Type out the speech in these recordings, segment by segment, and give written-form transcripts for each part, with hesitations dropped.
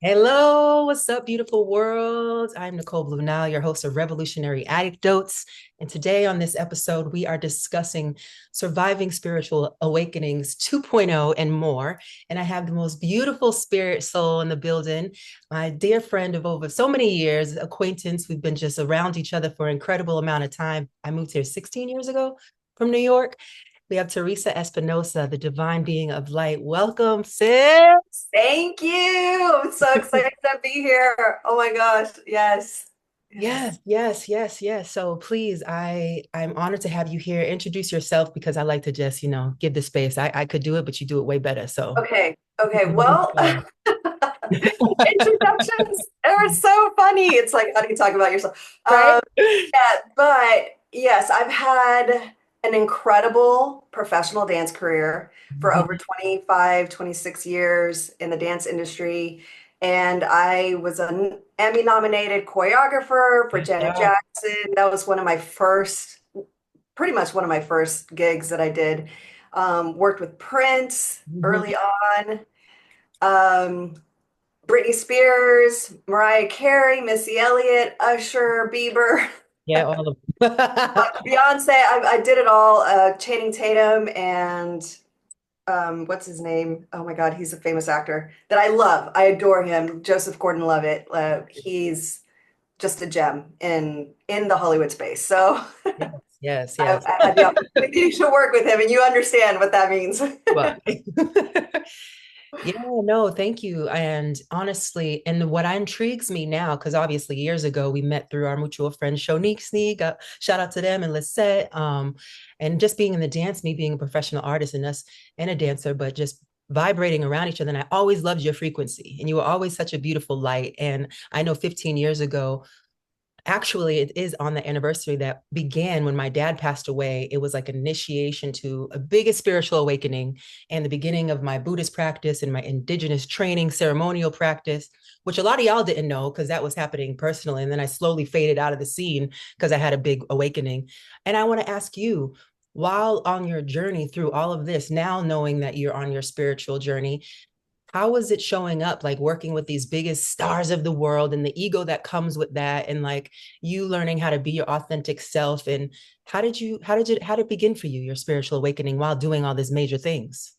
Hello, what's up, beautiful world? I'm Nicole Blu Nyle, your host of Revolutionary Addictdotes. And today on this episode, we are discussing surviving spiritual awakenings 2.0 and more. And I have the most beautiful spirit soul in the building, my dear friend of over so many years, acquaintance. We've been just around each other for an incredible amount of time. I moved here 16 years ago from New York. We have Teresa Espinosa, the divine being of light. Welcome, sis. Thank you. I'm so excited to be here. Oh my gosh. Yes. Yes. Yes. So please, I'm honored to have you here. Introduce yourself because I like to just, give the space. I could do it, but you do it way better. So Okay. Okay. Well, introductions are so funny. It's like, how do you talk about yourself? right? Yeah, but yes, I've had an incredible professional dance career for over 25, 26 years in the dance industry. And I was an Emmy nominated choreographer for Janet Yeah. Jackson. That was pretty much one of my first gigs that I did. Worked with Prince Mhm. early on, um, Britney Spears, Mariah Carey, Missy Elliott, Usher, Bieber, Yeah, all of them. Beyonce. I did it all. Channing Tatum and what's his name? Oh my God, he's a famous actor that I love. I adore him. Joseph Gordon-Levitt. He's just a gem in the Hollywood space. So Yes, yes, I, yes. I had the opportunity to work with him, and you understand what that means. But yeah, no, thank you. And honestly, and what intrigues me now, because obviously years ago we met through our mutual friend Shonique Sneak. Shout out to them and Lisette. And just being in the dance, me being a professional artist and us and a dancer, but just vibrating around each other. And I always loved your frequency. And you were always such a beautiful light. And I know 15 years ago, actually it is on the anniversary that began when my dad passed away. It was like an initiation to a biggest spiritual awakening and the beginning of my Buddhist practice and my indigenous training ceremonial practice, which a lot of y'all didn't know because that was happening personally. And then I slowly faded out of the scene because I had a big awakening. And I want to ask you, while on your journey through all of this, now knowing that you're on your spiritual journey, how was it showing up, like working with these biggest stars of the world and the ego that comes with that, and like you learning how to be your authentic self? And how did it begin for you, your spiritual awakening while doing all these major things?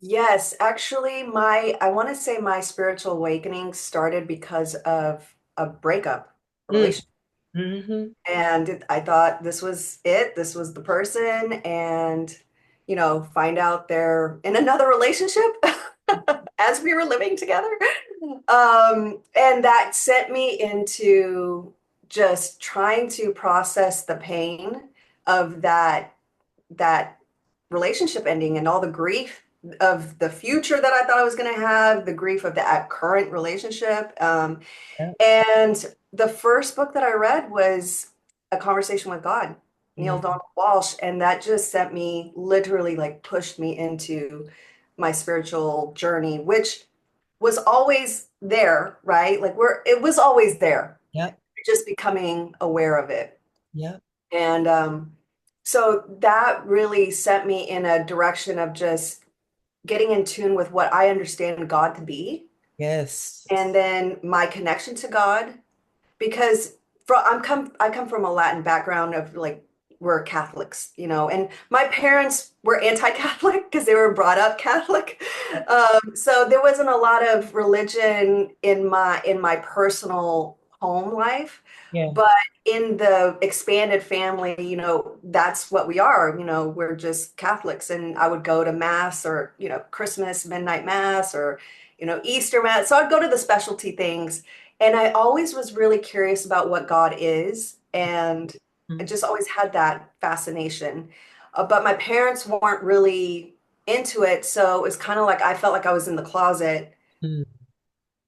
Yes, actually, I want to say my spiritual awakening started because of a breakup, a Mm. relationship. Hmm. And I thought this was it, this was the person, and find out they're in another relationship as we were living together. And that sent me into just trying to process the pain of that relationship ending and all the grief of the future that I thought I was going to have, the grief of the current relationship. Yeah. And the first book that I read was A Conversation with God, Neil Mm. Donald Walsh. And that just sent me literally like pushed me into my spiritual journey, which was always there, right? It was always there, Yep. just becoming aware of it. Yep. And so that really sent me in a direction of just getting in tune with what I understand God to be, Yes. and then my connection to God. Because I come from a Latin background of like we're Catholics, and my parents were anti-Catholic because they were brought up Catholic. So there wasn't a lot of religion in my personal home life, Yeah. but in the expanded family, that's what we are. We're just Catholics, and I would go to mass or Christmas midnight mass or Easter mass. So I'd go to the specialty things, and I always was really curious about what God is, and I Mm. just always had that fascination. But my parents weren't really into it, so it was kind of like I felt like I was in the closet, Mm.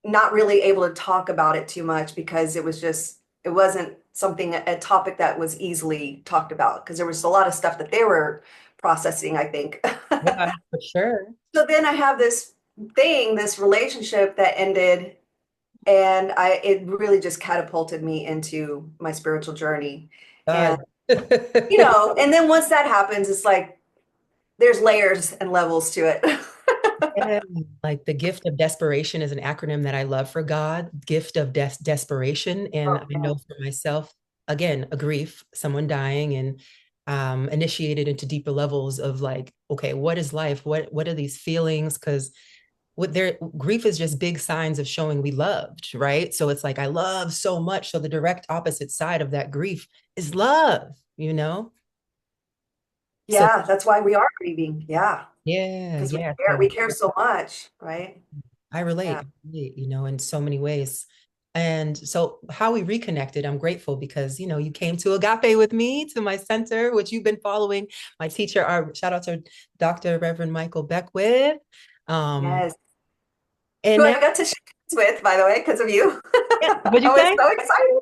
not really able to talk about it too much because it wasn't a topic that was easily talked about because there was a lot of stuff that they were processing, I think. Yeah, for sure. So then I have this relationship that ended, and it really just catapulted me into my spiritual journey. And God. and then once that happens, it's like there's layers and levels to it. Yeah, like the gift of desperation is an acronym that I love for God, gift of desperation. And Oh, I yeah. know for myself, again, a grief, someone dying, and initiated into deeper levels of like, okay, what is life? What are these feelings? Because what their grief is just big signs of showing we loved, right? So it's like I love so much. So the direct opposite side of that grief is love, you know? So Yeah, that's why we are grieving. Yeah, yeah, because yeah. we So care so much, right? Yeah. in so many ways. And so how we reconnected, I'm grateful because, you came to Agape with me to my center, which you've been following my teacher, our shout out to Dr. Reverend Michael Beckwith. Um, Yes. and Who now, I got to shake hands with, by the way, because of you. yeah, what'd I you was say? so excited.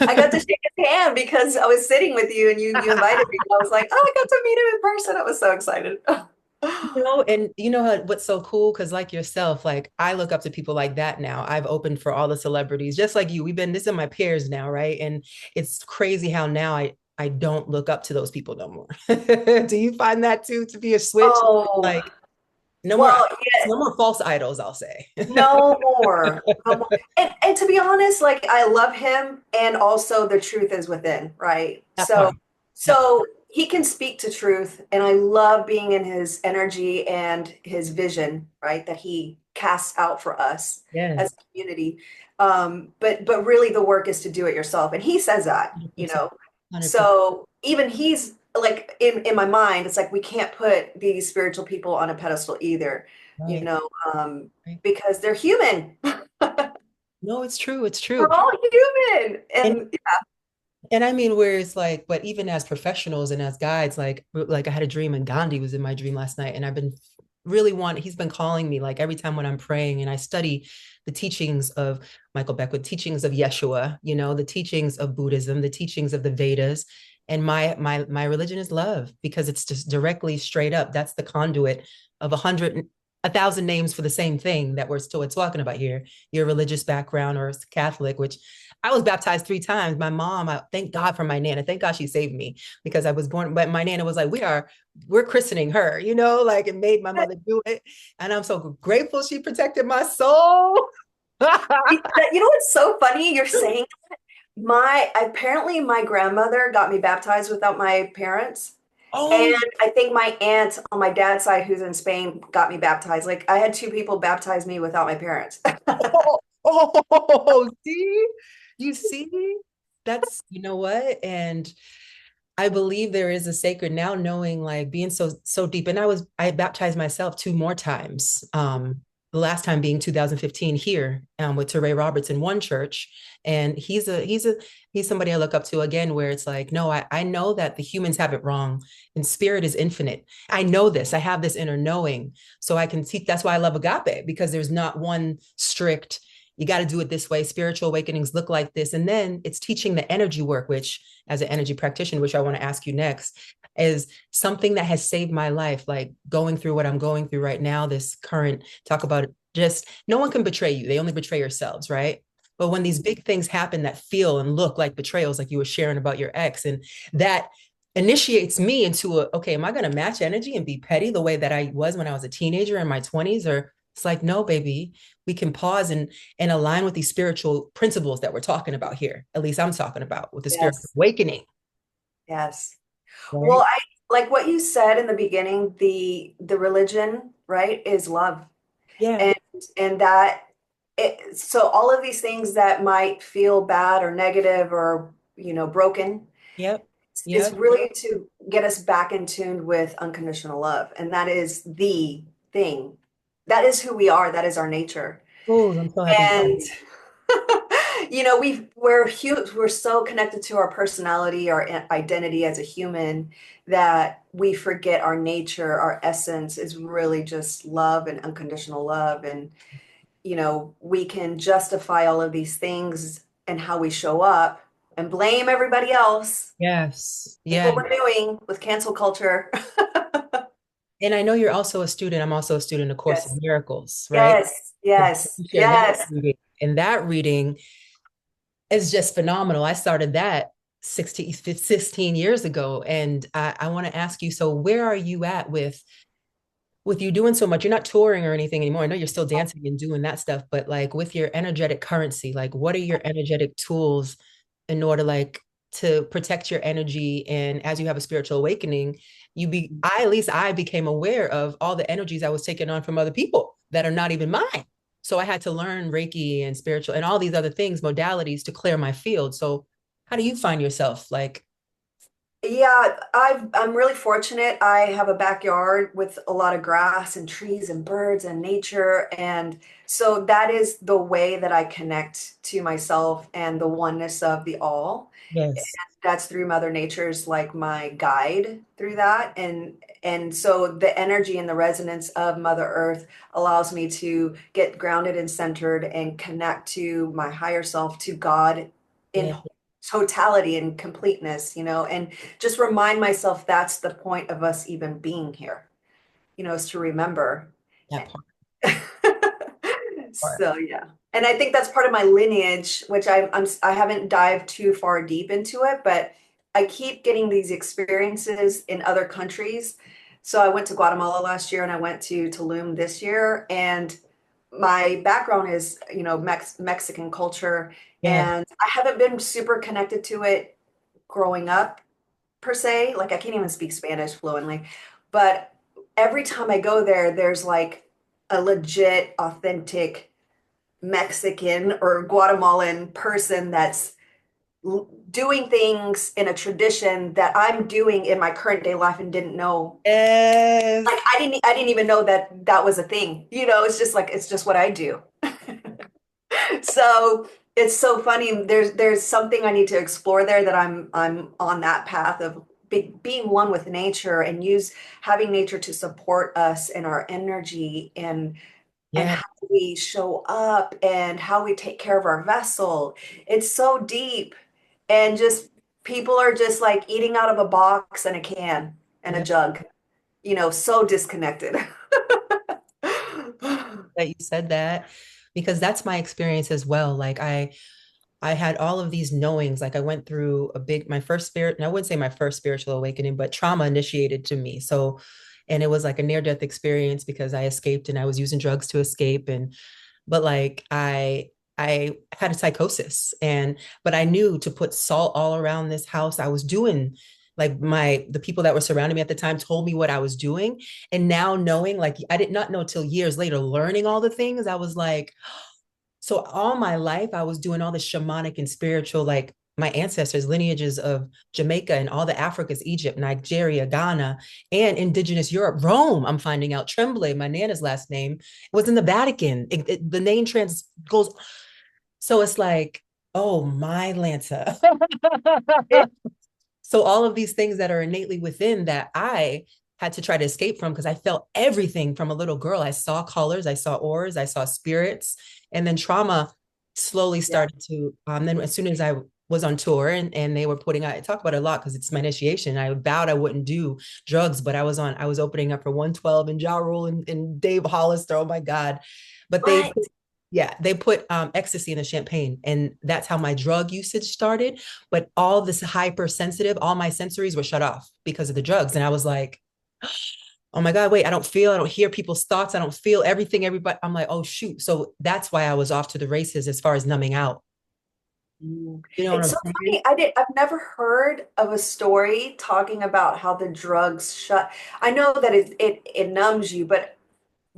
I got to shake his hand because I was sitting with you and you invited me. I was like, oh, I got to meet him in person. I was so excited. And you know what's so cool? Because like yourself, like I look up to people like that now. I've opened for all the celebrities, just like you. This are my peers now, right? And it's crazy how now I don't look up to those people no more. Do you find that too to be a switch? Oh, Like no more, well, yeah, no more false idols, I'll say. no more. No more. And to be honest, like I love him and also the truth is within, right? That part. That part. So he can speak to truth and I love being in his energy and his vision, right? That he casts out for us as Yes. a community. But really the work is to do it yourself. And he says that, 100%. 100%. So even he's like in my mind, it's like we can't put these spiritual people on a pedestal either, you Right. know, Right. because they're human. No, it's true. It's We're true. all human. And And And I mean, where it's like, but even as professionals and as guides, like I had a dream and Gandhi was in my dream last night. And I've been really he's been calling me like every time when I'm praying and I study the teachings of Michael Beckwith, teachings of Yeshua, the teachings of Buddhism, the teachings of the Vedas. And my religion is love because it's just directly straight up. That's the conduit of 1,000 names for the same thing that we're still talking about here. Your religious background or Catholic, which I was baptized 3 times. My mom, thank God for my Nana. Thank God she saved me because I was born. But my Nana was like, we're christening her, like it made my mother do it. And I'm so grateful she protected my soul. you know what's so funny? You're saying my apparently my grandmother got me baptized without my parents. And Oh, I think my aunt on my dad's side, who's in Spain, got me baptized. Like I had two people baptize me without my parents. see, you see, that's, you know what? And I believe there is a sacred now knowing like being so deep. And I baptized myself 2 more times. The last time being 2015 here with Teray Roberts in one church. And he's somebody I look up to again, where it's like, no, I know that the humans have it wrong and spirit is infinite. I know this. I have this inner knowing. So I can teach. That's why I love agape, because there's not one strict, you got to do it this way. Spiritual awakenings look like this. And then it's teaching the energy work, which as an energy practitioner, which I want to ask you next, is something that has saved my life. Like going through what I'm going through right now, this current talk about it, just no one can betray you. They only betray yourselves, right? But when these big things happen that feel and look like betrayals, like you were sharing about your ex, and that initiates me into okay, am I going to match energy and be petty the way that I was when I was a teenager in my 20s? Or it's like, no, baby, we can pause and align with these spiritual principles that we're talking about here. At least I'm talking about with the spiritual Yes, awakening, yes. Well, right? I like what you said in the beginning, the religion, right, is love. Yeah. And and that so all of these things that might feel bad or negative or, broken Yep. is Yep. really to get us back in tune with unconditional love. And that is the thing. That is who we are. That is our nature. Oh, I'm so happy. And we're so connected to our personality, our identity as a human that we forget our nature, our essence is really just love and unconditional love. And we can justify all of these things and how we show up and blame everybody else, Yes. like Yeah. what we're doing with cancel culture. And I know you're also a student. I'm also a student of Course Yes, in Miracles, right? yes, yes, Share that yes. reading. And that reading is just phenomenal. I started that 16 years ago. And I want to ask you, so where are you at with with you doing so much, you're not touring or anything anymore. I know you're still dancing and doing that stuff, but like with your energetic currency, like what are your energetic tools in order like to protect your energy? And as you have a spiritual awakening, at least I became aware of all the energies I was taking on from other people that are not even mine. So I had to learn Reiki and spiritual and all these other things, modalities to clear my field. So how do you find yourself like, Yeah, I'm really fortunate. I have a backyard with a lot of grass and trees and birds and nature. And so that is the way that I connect to myself and the oneness of the all. And yes, that's through Mother Nature's like my guide through that. And so the energy and the resonance of Mother Earth allows me to get grounded and centered and connect to my higher self, to God in yeah, totality and completeness, and just remind myself that's the point of us even being here, is to remember. that part. So yeah. And I think that's part of my lineage, which I haven't dived too far deep into it, but I keep getting these experiences in other countries. So I went to Guatemala last year and I went to Tulum this year, and my background is, Mexican culture, Yeah. and I haven't been super connected to it growing up per se. Like I can't even speak Spanish fluently, but every time I go there, there's like a legit, authentic Mexican or Guatemalan person that's doing things in a tradition that I'm doing in my current day life and didn't know. Yes. Like I didn't even know that that was a thing. It's just like it's just what I do. So it's so funny. There's something I need to explore there, that I'm on that path of being one with nature, and use having nature to support us and our energy, and Yeah. how we show up and how we take care of our vessel. It's so deep, and just people are just like eating out of a box and a can and a Yeah. jug, so disconnected. That you said that because that's my experience as well. Like I had all of these knowings. Like I went through my first spirit, and I wouldn't say my first spiritual awakening, but trauma initiated to me. So, and it was like a near-death experience because I escaped and I was using drugs to escape. But like I had a psychosis, but I knew to put salt all around this house. I was doing like the people that were surrounding me at the time told me what I was doing. And now knowing, like I did not know till years later, learning all the things, I was like, so all my life I was doing all the shamanic and spiritual, like my ancestors, lineages of Jamaica and all the Africas, Egypt, Nigeria, Ghana, and indigenous Europe, Rome. I'm finding out Tremblay, my nana's last name, was in the Vatican. The name trans goes. So it's like, oh my Lanta. So all of these things that are innately within that I had to try to escape from because I felt everything from a little girl. I saw colors, I saw auras, I saw spirits, and then trauma slowly Yeah. started to. Then as soon as I was on tour and they were putting out, I talk about it a lot because it's my initiation. I vowed I wouldn't do drugs, but I was opening up for 112 and Ja Rule and Dave Hollister. Oh my God. But they What? yeah, they put ecstasy in the champagne, and that's how my drug usage started. But all this hypersensitive, all my sensories were shut off because of the drugs, and I was like, "Oh my God, wait! I don't hear people's thoughts, I don't feel everything." Everybody, I'm like, "Oh shoot!" So that's why I was off to the races as far as numbing out. Mm. You know what It's I'm so saying? funny. I've never heard of a story talking about how the drugs shut. I know that it numbs you, but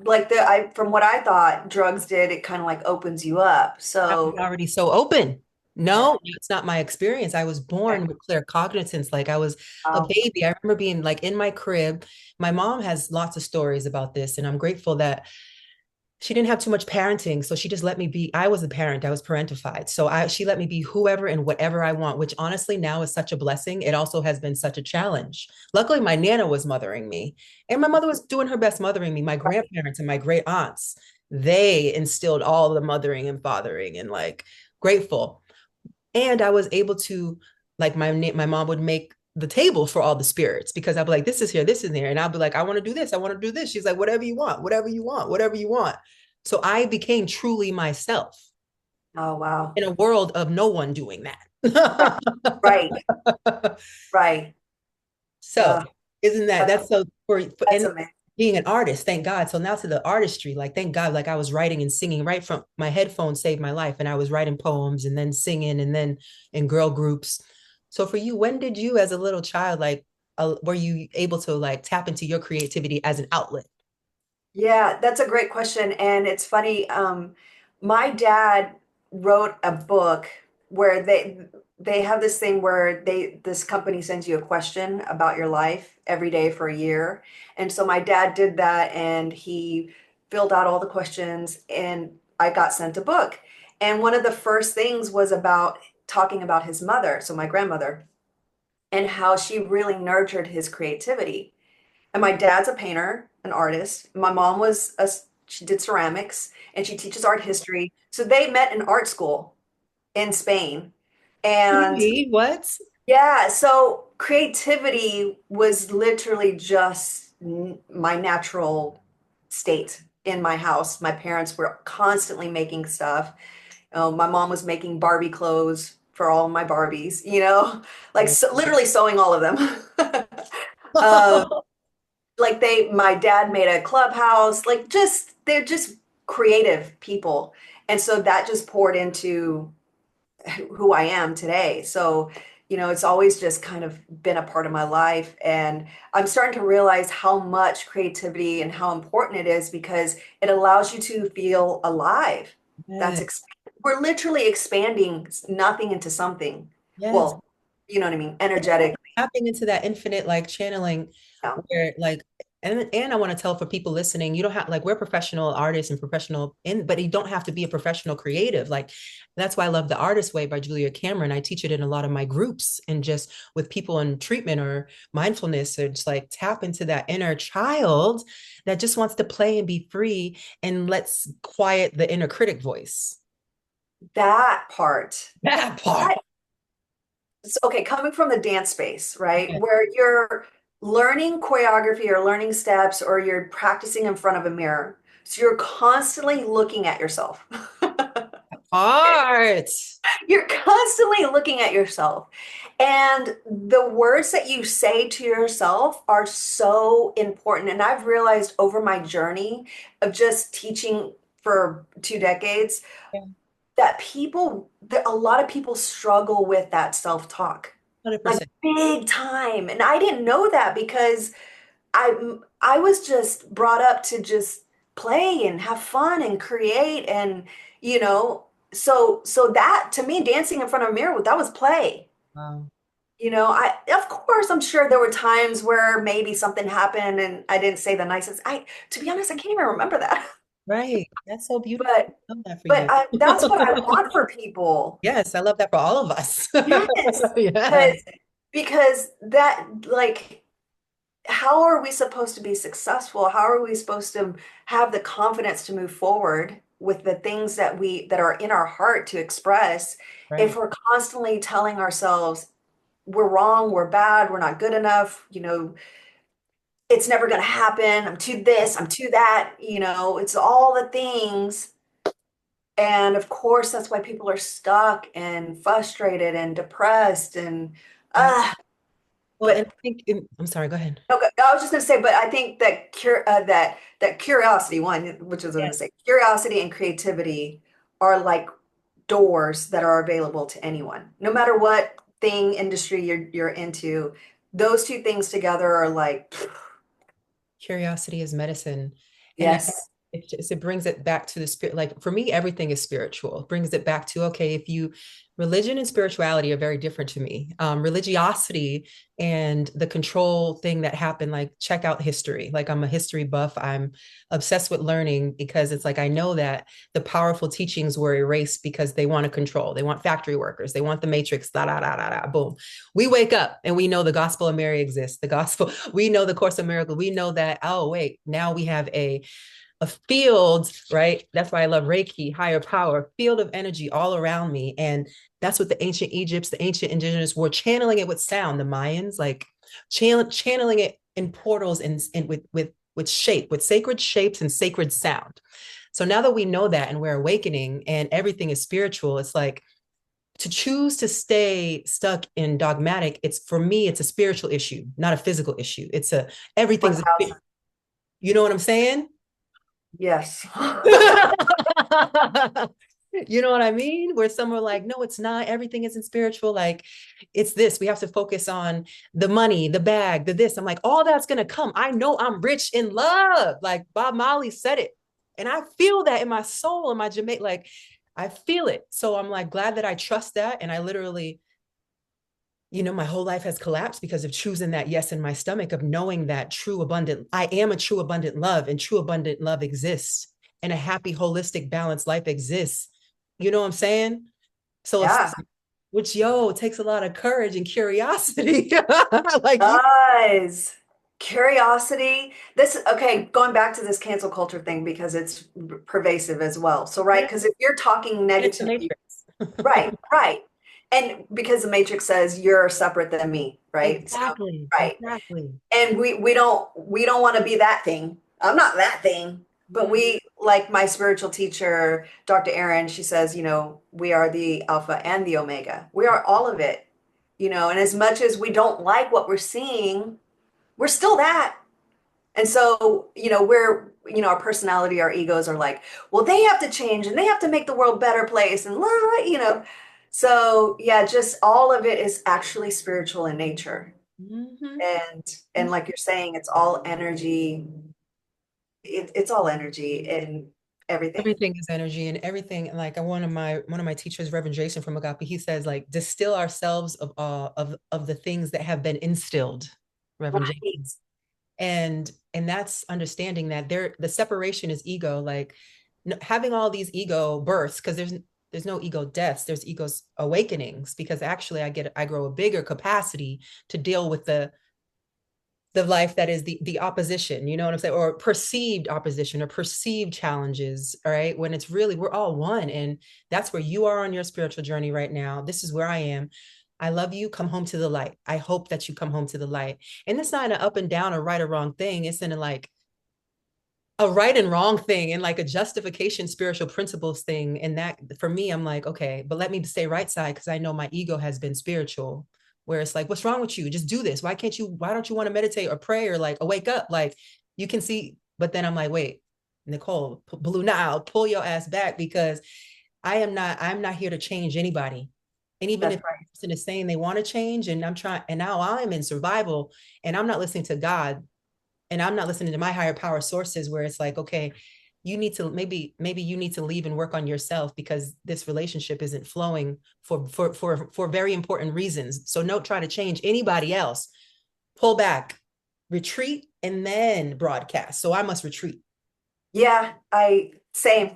like from what I thought drugs did, it kind of like opens you up. I was So already so open. yeah. No, it's not my experience. I was Okay. born with clear cognizance. Like I was a Wow. baby. I remember being like in my crib. My mom has lots of stories about this, and I'm grateful that she didn't have too much parenting, so she just let me be. I was the parent, I was parentified, so she let me be whoever and whatever I want, which honestly now is such a blessing. It also has been such a challenge. Luckily my nana was mothering me, and my mother was doing her best mothering me. My grandparents and my great aunts, they instilled all the mothering and fathering, and like grateful. And I was able to, like, my mom would make the table for all the spirits because I'd be like, this is here, this is here. And I'll be like, I want to do this, I want to do this. She's like, whatever you want, whatever you want, whatever you want. So I became truly myself Oh wow. in a world of no one doing Right. that. Right. Right. So Uh, isn't that that's that's so for that's and amazing. being an artist, thank God. So now to the artistry, like thank God, like I was writing and singing right from my headphones saved my life. And I was writing poems and then singing and then in girl groups. So for you, when did you as a little child, like were you able to like tap into your creativity as an outlet? Yeah, that's a great question. And it's funny. My dad wrote a book where they have this thing where this company sends you a question about your life every day for a year. And so my dad did that and he filled out all the questions and I got sent a book. And one of the first things was about talking about his mother, so my grandmother, and how she really nurtured his creativity. And my dad's a painter, an artist. My mom she did ceramics and she teaches art history. So they met in art school in Spain. And Really? What? yeah, so creativity was literally just my natural state in my house. My parents were constantly making stuff. My mom was making Barbie clothes for all my Barbies, like so, literally sewing all of them. um, like my dad made a clubhouse, like just they're just creative people, and so that just poured into who I am today. So it's always just kind of been a part of my life, and I'm starting to realize how much creativity and how important it is because it allows you to feel alive. Yes. that's ex- we're literally expanding nothing into something. Yes. Well, you know what I mean, energetic. Tapping into that infinite like channeling Yeah. where like and I want to tell for people listening, you don't have like we're professional artists and professional in, but you don't have to be a professional creative. Like that's why I love The Artist Way by Julia Cameron. I teach it in a lot of my groups and just with people in treatment or mindfulness, or just like tap into that inner child that just wants to play and be free, and let's quiet the inner critic voice. That part. That part. Okay, coming from the dance space, right, where you're learning choreography or learning steps or you're practicing in front of a mirror. So you're constantly looking at yourself. Art. You're constantly looking at yourself. And the words that you say to yourself are so important. And I've realized over my journey of just teaching for 2 decades that a lot of people struggle with that self-talk, like 100%. big time. And I didn't know that because I was just brought up to just play and have fun and create and you know so that to me dancing in front of a mirror that was play. Wow. I of course I'm sure there were times where maybe something happened and I didn't say the nicest. I To be honest, I can't even remember that. Right. That's so beautiful. but I love that for but you. that's what I want for people. Yes, I love that for all of us. Yes, Yeah. because that, like, how are we supposed to be successful? How are we supposed to have the confidence to move forward with the things that are in our heart to express if Right. we're constantly telling ourselves we're wrong, we're bad, we're not good enough, it's never going to happen. I'm too this, I'm too that, it's all the things. And of course, that's why people are stuck and frustrated and depressed and Yeah. uh Well, and I but think I'm sorry, go ahead. okay, I was just going to say, but I think that that curiosity one, which is what I'm going Yeah. to say, curiosity and creativity are like doors that are available to anyone, no matter what thing industry you're into. Those two things together are like, Curiosity is medicine. And I yes, it brings it back to the spirit. Like for me, everything is spiritual. It brings it back to, okay, if you, religion and spirituality are very different to me. Religiosity and the control thing that happened, like check out history. Like I'm a history buff. I'm obsessed with learning because it's like I know that the powerful teachings were erased because they want to control. They want factory workers. They want the matrix, da da da da da, boom. We wake up and we know the gospel of Mary exists. The gospel, we know the course of miracle. We know that, oh, wait, now we have a field, right? That's why I love Reiki, higher power, field of energy all around me. And that's what the ancient Egypts, the ancient indigenous were channeling it with sound. The Mayans, like channeling it in portals and with shape, with sacred shapes and sacred sound. So now that we know that and we're awakening and everything is spiritual, it's like to choose to stay stuck in dogmatic, it's for me, it's a spiritual issue, not a physical issue. It's a everything's a, 1000. You know what I'm saying? Yes. You know what I mean? Where some are like, no, it's not. Everything isn't spiritual. Like, it's this. We have to focus on the money, the bag, the this. I'm like, all that's going to come. I know I'm rich in love. Like Bob Marley said it. And I feel that in my soul, in my Jamaica. Like, I feel it. So I'm like, glad that I trust that. And I literally, my whole life has collapsed because of choosing that yes in my stomach, of knowing that I am a true abundant love, and true abundant love exists, and a happy, holistic, balanced life exists. You know what I'm saying? So Yeah. it's, which, takes a lot of courage and curiosity. Like you, Guys, curiosity. This, okay, going back to this cancel culture thing because it's pervasive as well. So, right, yeah, because if you're talking it's the negatively, matrix. right, right. And because the Matrix says you're separate than me, right? So, Exactly. right. Exactly. And we don't want to be that thing. I'm not that thing. But Mm-hmm. we, like my spiritual teacher, Dr. Erin, she says, we are the alpha and the omega. We are all of it, and as much as we don't like what we're seeing, we're still that. And so, our personality, our egos are like, well, they have to change and they have to make the world a better place and So yeah, just all of it is actually spiritual in nature. Mm-hmm. And like you're saying, it's all energy. It's all energy and everything. Everything is energy, and everything, like one of my teachers, Reverend Jason from Agape, he says, like, distill ourselves of the things that have been instilled, Reverend Right. Jason. And that's understanding that the separation is ego, like, having all these ego births, because there's no ego deaths, there's egos awakenings, because actually I grow a bigger capacity to deal with the life that is the opposition, you know what I'm saying, or perceived opposition or perceived challenges. All right, when it's really, we're all one. And that's where you are on your spiritual journey right now. This is where I am. I love you. Come home to the light. I hope that you come home to the light. And it's not an up and down or right or wrong thing. It's in a right and wrong thing, and like a justification, spiritual principles thing. And that, for me, I'm like, okay, but let me stay right side, because I know my ego has been spiritual, where it's like, what's wrong with you? Just do this. Why don't you want to meditate or pray or like, wake up? Like, you can see. But then I'm like, wait, Nicole, Blu Nyle, pull your ass back, because I'm not here to change anybody. And even That's if right. the person is saying they want to change, and I'm trying, and now I'm in survival, and I'm not listening to God, and I'm not listening to my higher power sources, where it's like, okay, you need to, maybe you need to leave and work on yourself, because this relationship isn't flowing for very important reasons. So don't try to change anybody else. Pull back, retreat, and then broadcast. So I must retreat. Yeah, I same.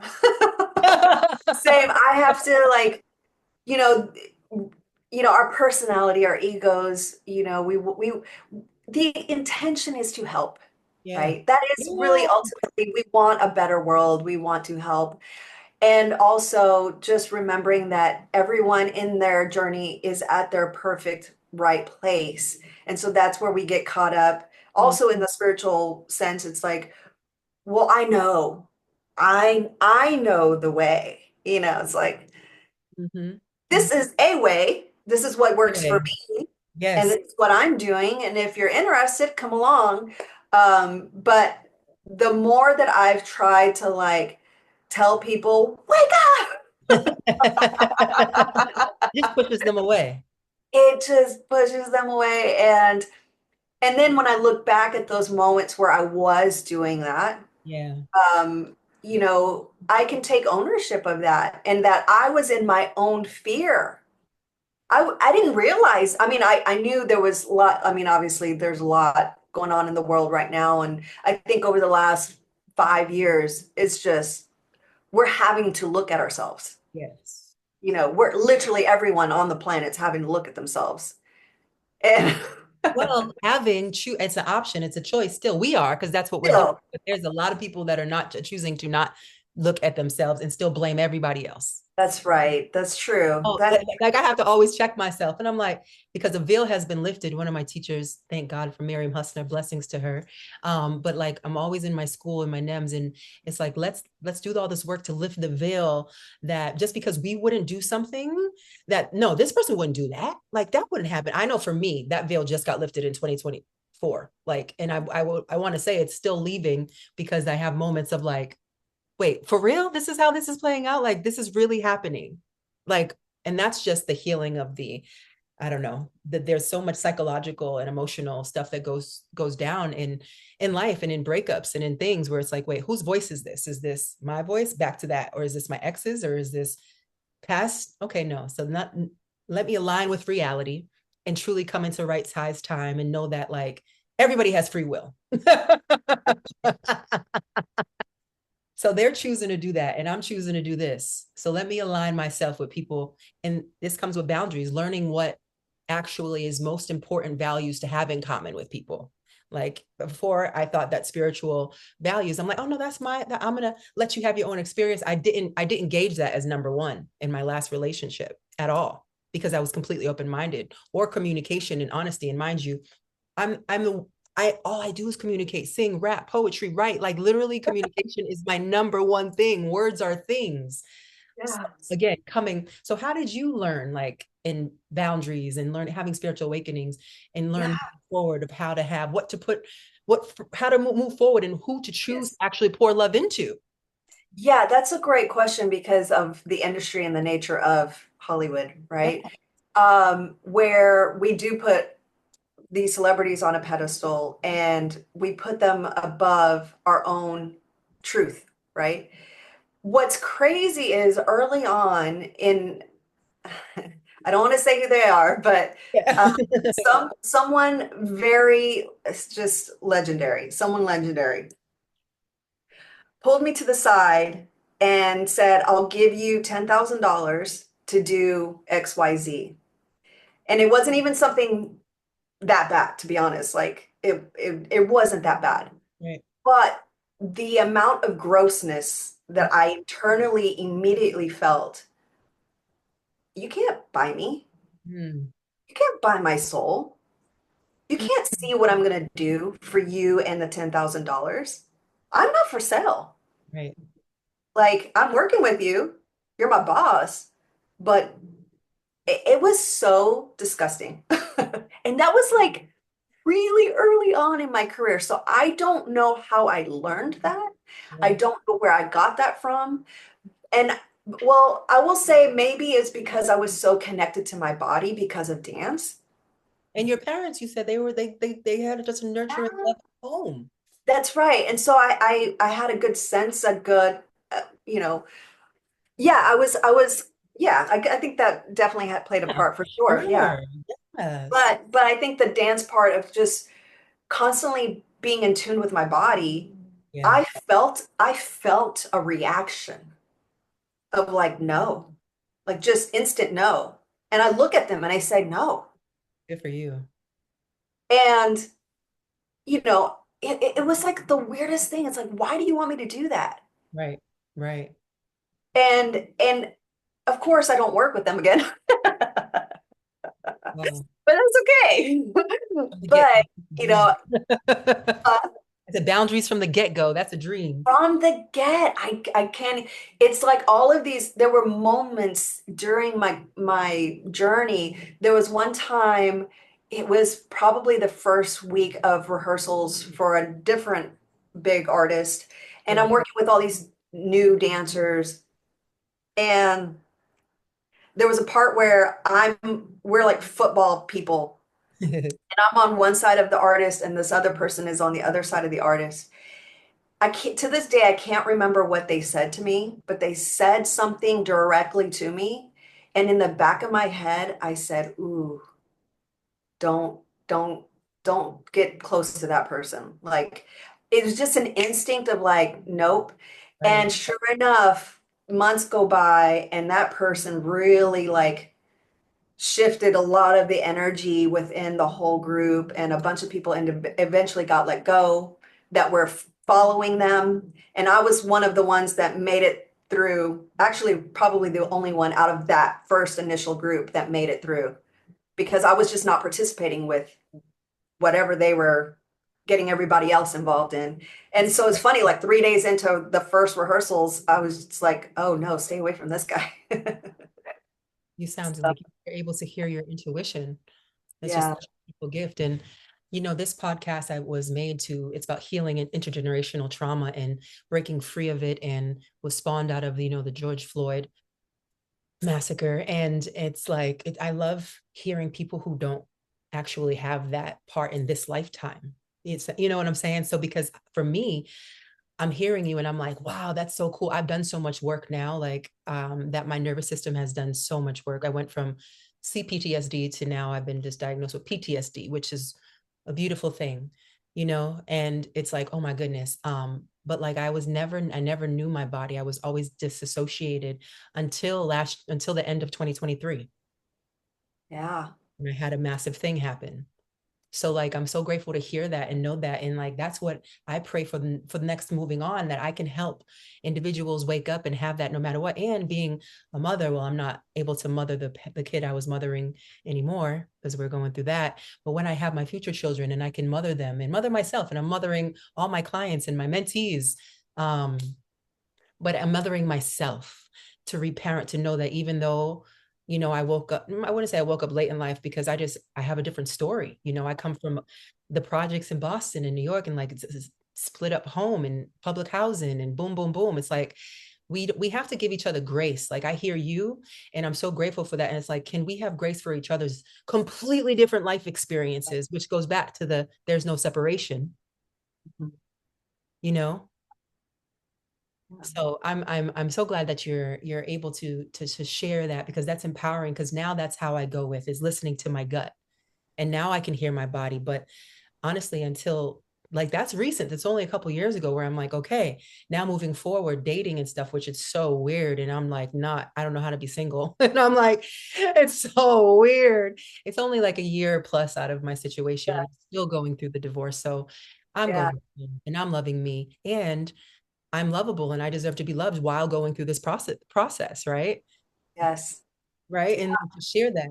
Same. I have to, like, you know, our personality, our egos, we the intention is to help, Yeah. right? That is really Yeah. ultimately, we want a better world. We want to help. And also just remembering that everyone in their journey is at their perfect right place. And so that's where we get caught up. Mm-hmm. Also in the spiritual sense, it's like, well, I know the way. It's like, Mm-hmm. this is a way. This is what works for Okay. me, and Yes. it's what I'm doing. And if you're interested, come along. But the more that I've tried to, like, tell people, wake up, Just pushes them away. it just pushes them away. And then when I look back at those moments where I was doing that, Yeah. um, I can take ownership of that, and that I was in my own fear. I didn't realize, I mean, I knew there was a lot. I mean, obviously there's a lot going on in the world right now. And I think over the last 5 years, it's just, we're having to look at ourselves. Yes. We're literally, everyone on the planet's having to look at themselves. And Well, it's an option, it's a choice. Still, we are, because that's what we're doing. still, But there's a lot of people that are not choosing to not look at themselves and still blame everybody else. that's right. That's true. Oh, That like I have to always check myself. And I'm like, because the veil has been lifted. One of my teachers, thank God for Miriam Hustner, blessings to her. But like, I'm always in my school and my NEMS, and it's like, let's do all this work to lift the veil, that just because we wouldn't do something, that no, this person wouldn't do that. Like, that wouldn't happen. I know for me, that veil just got lifted in 2020. for. Like, and I want to say it's still leaving because I have moments of like, wait, for real? This is how this is playing out? Like, this is really happening. Like, and that's just the healing of the, I don't know, that there's so much psychological and emotional stuff that goes down in life and in breakups and in things where it's like, wait, whose voice is this? Is this my voice back to that? Or is this my ex's? Or is this past? Okay, no. So not let me align with reality and truly come into right size time and know that like everybody has free will. So they're choosing to do that, and I'm choosing to do this. So let me align myself with people. And this comes with boundaries, learning what actually is most important values to have in common with people. Like before, I thought that spiritual values, I'm like, oh no, I'm gonna let you have your own experience. I didn't gauge that as number one in my last relationship at all because I was completely open-minded or communication and honesty. And mind you, I'm the I all I do is communicate, sing, rap, poetry, write. Like literally communication is my number one thing. Words are things. So Yes. again, coming. So how did you learn like in boundaries and learn having spiritual awakenings and Yeah. learn forward of how to have what to put what how to move forward and who to choose to Yes. actually pour love into? Yeah, that's a great question because of the industry and the nature of Hollywood, Yeah. right? Where we do put these celebrities on a pedestal and we put them above our own truth, right? What's crazy is early on in, I don't want to say who they are, but Yeah. uh, someone very, it's just legendary, someone legendary pulled me to the side and said, I'll give you $10,000 to do XYZ. And it wasn't even something that bad, to be honest. Like it wasn't that bad. Right. But the amount of grossness that I internally immediately felt, you can't buy me. Mm. You can't buy my soul. You Mm. can't see what I'm going to do for you and the $10,000. I'm not for sale. Right. Like, I'm working with you. You're my boss. But it was so disgusting. And that was like really early on in my career. So I don't know how I learned that. I Right. don't know where I got that from. And well, I will say maybe it's because I was so connected to my body because of dance. And your parents, you said they had just a nurturing Yeah. love home. That's right. And so I had a good sense, a good, you know, yeah, yeah, I think that definitely had played a Yeah, part for sure. Yeah. sure. Yes. But I think the dance part of just constantly being in tune with my body, Yeah. I felt a reaction of like no, like just instant no. And I look at them and I say no. Good for you. And you know, it was like the weirdest thing. It's like, why do you want me to do that? Right. Right. And of course I don't work with them again. Wow. But that's okay. From the get But you dream. know, uh, The boundaries from the get-go. That's a dream. from the get, I can't. It's like all of these. There were moments during my journey. There was one time. It was probably the first week of rehearsals for a different big artist, and Sure. I'm working with all these new dancers, and there was a part where we're like football people, and I'm on one side of the artist, and this other person is on the other side of the artist. I can't, to this day, I can't remember what they said to me, but they said something directly to me. And in the back of my head, I said, ooh, don't, don't, don't get close to that person. Like it was just an instinct of like, nope. Right. And sure enough, months go by and that person really like shifted a lot of the energy within the whole group and a bunch of people eventually got let go that were following them, and I was one of the ones that made it through, actually probably the only one out of that first initial group that made it through because I was just not participating with whatever they were getting everybody else involved in. And so it's funny, like 3 days into the first rehearsals I was just like, oh no, stay away from this guy. You sounded So, like you're able to hear your intuition. That's just yeah. such a beautiful gift. And This podcast I was made to, it's about healing and intergenerational trauma and breaking free of it, and was spawned out of, the George Floyd massacre. And it's like, I love hearing people who don't actually have that part in this lifetime. It's, you know what I'm saying? So, because for me, I'm hearing you and I'm like, wow, that's so cool. I've done so much work now, like that my nervous system has done so much work. I went from CPTSD to now I've been just diagnosed with PTSD, which is a beautiful thing, and it's like, oh my goodness. But like I never knew my body. I was always disassociated until the end of 2023. Yeah. And I had a massive thing happen. So like I'm so grateful to hear that and know that, and like that's what I pray for the next moving on, that I can help individuals wake up and have that no matter what. And being a mother, well, I'm not able to mother the kid I was mothering anymore because we're going through that, but when I have my future children and I can mother them and mother myself, and I'm mothering all my clients and my mentees, um but I'm mothering myself to reparent, to know that even though, I woke up, I wouldn't say I woke up late in life, because I have a different story. I come from the projects in Boston and New York, and like it's split up home and public housing and boom, boom, boom. It's like, we have to give each other grace. Like I hear you and I'm so grateful for that. And it's like, can we have grace for each other's completely different life experiences, which goes back to there's no separation, Mhm. you know? Yeah. So I'm so glad that you're able to share that, because that's empowering, because now that's how I go with, is listening to my gut. And now I can hear my body. But honestly, until like that's recent, it's only a couple years ago where I'm like, okay, now moving forward, dating and stuff, which is so weird. And I'm like, I don't know how to be single. And I'm like, it's so weird. It's only like a year plus out of my situation, and I'm still going through the divorce. So I'm Yeah. going through, and I'm loving me, and I'm lovable, and I deserve to be loved while going through this process, right? Yes. Right. And to share that.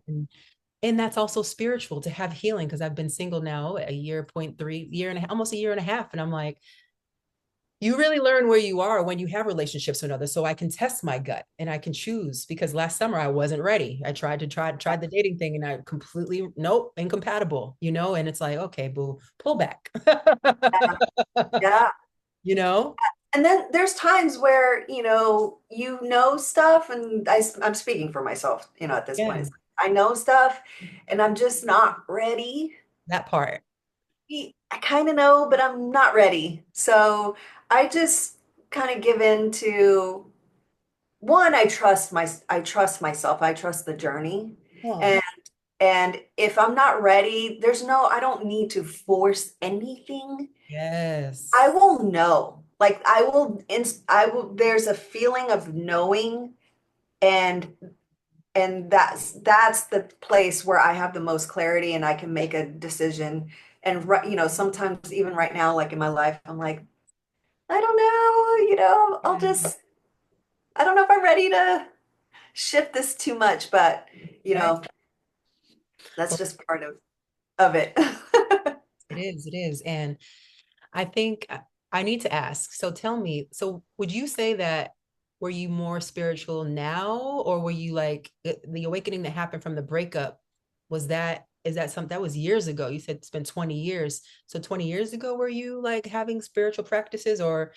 And that's also spiritual, to have healing, because I've been single now a year, point three year and a, almost a year and a half. And I'm like, you really learn where you are when you have relationships with others. So I can test my gut and I can choose, because last summer I wasn't ready. I tried the dating thing, and I completely, nope, incompatible, and it's like, okay, boo, pull back. Yeah. you know? And then there's times where, stuff, and I'm speaking for myself, at this point. Yeah, It's like, I know stuff and I'm just not ready. that part. I kind of know, but I'm not ready. So I just kind of give in to one, I trust myself. I trust the journey. Oh, And and if I'm not ready, I don't need to force anything. I yes. will know. Like there's a feeling of knowing, and that's the place where I have the most clarity and I can make a decision. And sometimes even right now, like in my life, I'm like, I don't know, I'll Yeah. just, I don't know if I'm ready to shift this too much, but you Right. know, that's Well, just part of it. it is. And I think I need to ask. So tell me, so would you say that, were you more spiritual now, or were you like the awakening that happened from the breakup? Is that something that was years ago? You said it's been 20 years. So 20 years ago, were you like having spiritual practices, or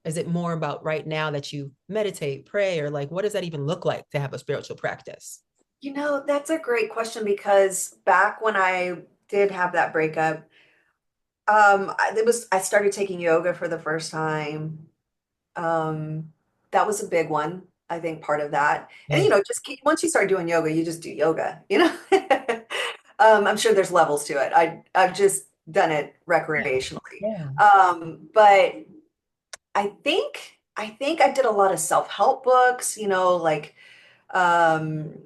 is it more about right now that you meditate, pray, or like what does that even look like to have a spiritual practice? That's a great question because back when I did have that breakup, I started taking yoga for the first time. Um, that was a big one. I think part of that. And Yeah. once you start doing yoga, you just do yoga. I'm sure there's levels to it. I've just done it recreationally. Yeah. But I think I did a lot of self-help books, like um,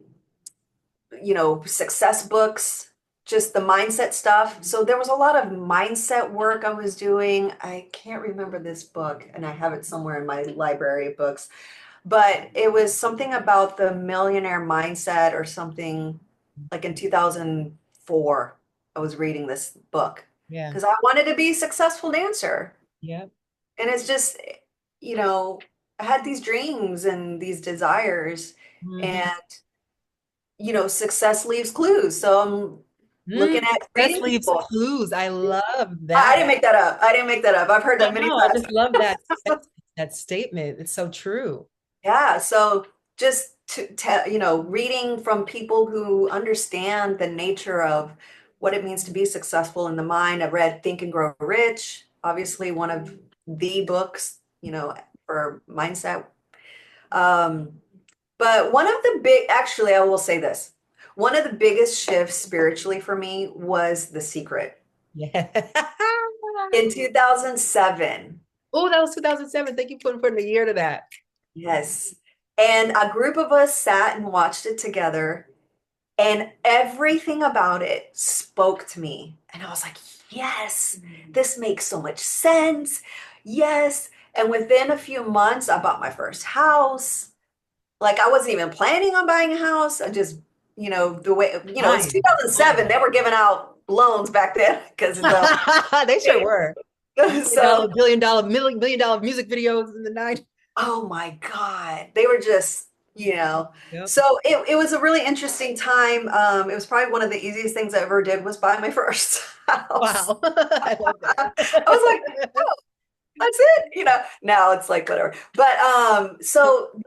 success books, just the mindset stuff. So there was a lot of mindset work I was doing. I can't remember this book, and I have it somewhere in my library of books, but it was something about the millionaire mindset or something like in 2004. I was reading this book Yeah. because I wanted to be a successful dancer. Yeah. And it's just, you know, I had these dreams and these desires, Mm-hmm. and success leaves clues. So looking at Just reading leaves people. clues. I love I that. didn't make that up. I didn't make that up. I've heard I that many know. I times. just love that that statement. It's so true. Yeah, so just reading from people who understand the nature of what it means to be successful in the mind. I've read Think and Grow Rich, obviously one of the books, for mindset. Um, but one of the actually, I will say this. One of the biggest shifts spiritually for me was The Secret Yeah. in 2007. Oh, that was 2007. Thank you for putting a year to that. Yes. And a group of us sat and watched it together, and everything about it spoke to me. And I was like, yes, this makes so much sense. Yes. And within a few months, I bought my first house. Like, I wasn't even planning on buying a house. I just, the way, it's Fine. 2007. They were giving out loans back then because the, They sure were. Million so, dollar, billion dollar, million dollar music videos in the night. oh my God, they were just, Yep. so it was a really interesting time. It was probably one of the easiest things I ever did was buy my first house. Wow. I love I was like, that. oh, that's it. Now it's like whatever. But so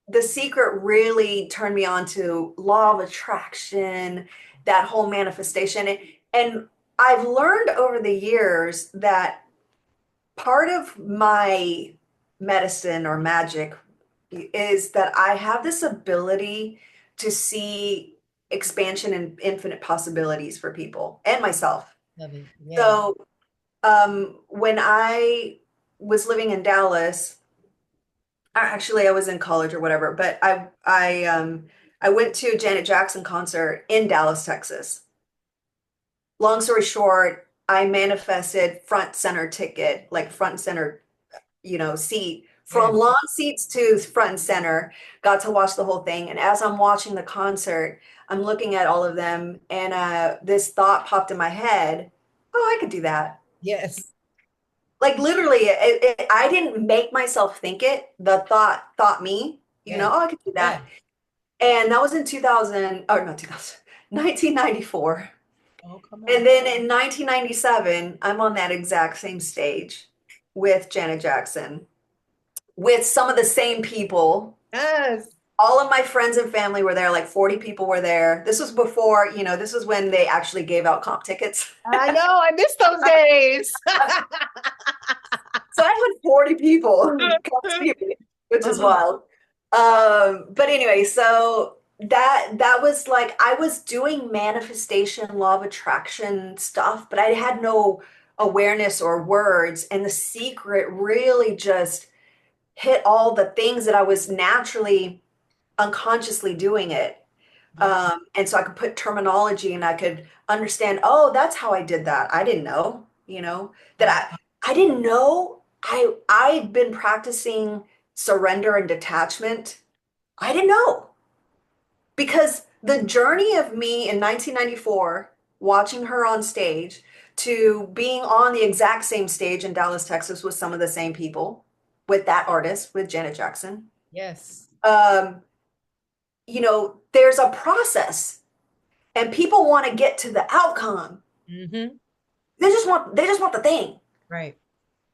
the Secret really turned me on to law of attraction, that whole manifestation. And I've learned over the years that part of my medicine or magic is that I have this ability to see expansion and infinite possibilities for people and myself. Love it. Yeah. So when I was living in Dallas, actually I was in college or whatever, but I went to a Janet Jackson concert in Dallas, Texas. Long story short, I manifested front center ticket, like front and center, seat, Yeah. from lawn seats to front and center, got to watch the whole thing. And as I'm watching the concert, I'm looking at all of them, and this thought popped in my head, oh, I could do that. Yes. Like literally, I didn't make myself think it. The thought me, Yes. oh, I could do Yeah. that. And that was in 2000, or not 2000, 1994. Oh, come And on. then in 1997, I'm on that exact same stage with Janet Jackson, with some of the same people. Yes. All of my friends and family were there, like 40 people were there. This was before, this was when they actually gave out comp tickets. I know. I miss those days. So I had 40 people come see me, which is Uh-huh. wild. But anyway, so that was like I was doing manifestation, law of attraction stuff, but I had no awareness or words. And The Secret really just hit all the things that I was naturally unconsciously doing it. Yeah. And so I could put terminology and I could understand, oh, that's how I did that. I didn't know, that Wow. I didn't know. I'd been practicing surrender and detachment. I didn't know because the journey of me in 1994, watching her on stage, to being on the exact same stage in Dallas, Texas with some of the same people, with that artist, with Janet Jackson. Yes. Um, there's a process and people want to get to the outcome. Mm-hmm. They just want the thing. Right.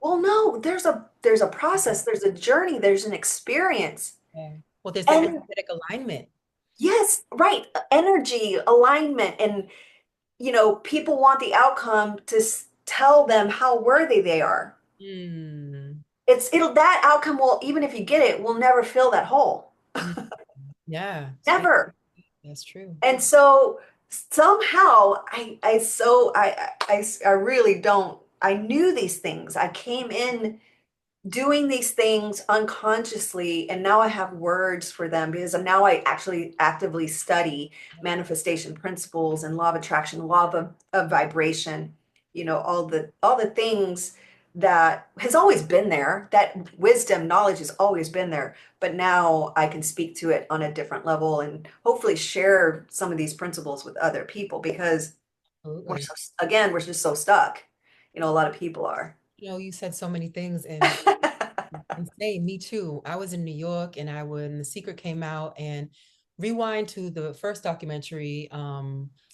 Well, no, there's a process, there's a journey, there's an experience. Yeah. Well, there's the And energetic alignment. yes, right, energy, alignment, and people want the outcome to tell them how worthy they are. Mm. It'll that outcome will, even if you get it, will never fill that hole. Mm. Yeah. Never. That's true. And so somehow I really don't, I knew these things. I came in doing these things unconsciously, and now I have words for them because now I actually actively study manifestation principles and law of attraction, law of vibration, all the things that has always been there, that wisdom, knowledge has always been there, but now I can speak to it on a different level and hopefully share some of these principles with other people because Absolutely. again, we're just so stuck. A lot of people are. You said so many things, and say me too. I was in New York, and when The Secret came out, and rewind to the first documentary,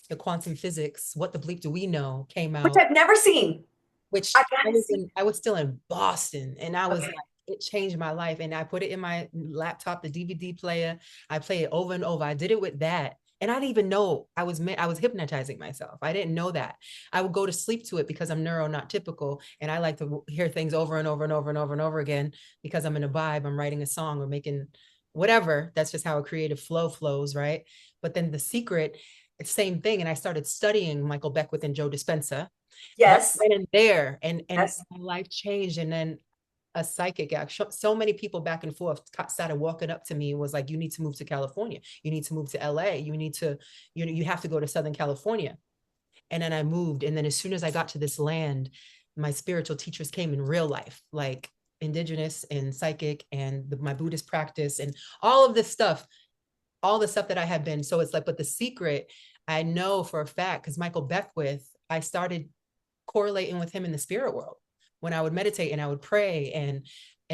the quantum physics, What the Bleep Do We Know came Which out, I've never seen. which I gotta see. I was still in Boston, and I was Okay. like, it changed my life. And I put it in my laptop, the DVD player. I play it over and over. I did it with that. And I didn't even know I was hypnotizing myself. I didn't know that. I would go to sleep to it because I'm neuro not typical. And I like to hear things over and over and over and over and over again because I'm in a vibe. I'm writing a song or making whatever. That's just how a creative flow flows, right? But then the secret, it's same thing. And I started studying Michael Beckwith and Joe Dispenza right Yes. then and there, and Yes. my life changed. And then a psychic actually, so many people back and forth started walking up to me and was like, you need to move to California, you need to move to LA, you need to, you have to go to Southern California. And then I moved, and then as soon as I got to this land, my spiritual teachers came in real life, like indigenous and psychic and my Buddhist practice and all of this stuff, all the stuff that I had been. So it's like, but the secret, I know for a fact, because Michael Beckwith, I started correlating with him in the spirit world when I would meditate and I would pray and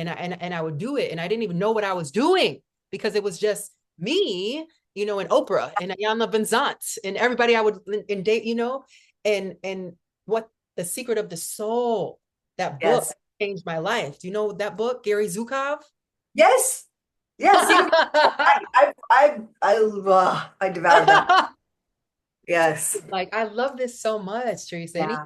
I would do it, and I didn't even know what I was doing because it was just me, and Oprah and Ayana Benzant and everybody I would and date, and what the secret of the soul, that book Yes. changed my life. Do you know that book, Gary Zukov? Yes. Yes. I devoured that. Yes. Like, I love this so much, Teresa. Yeah.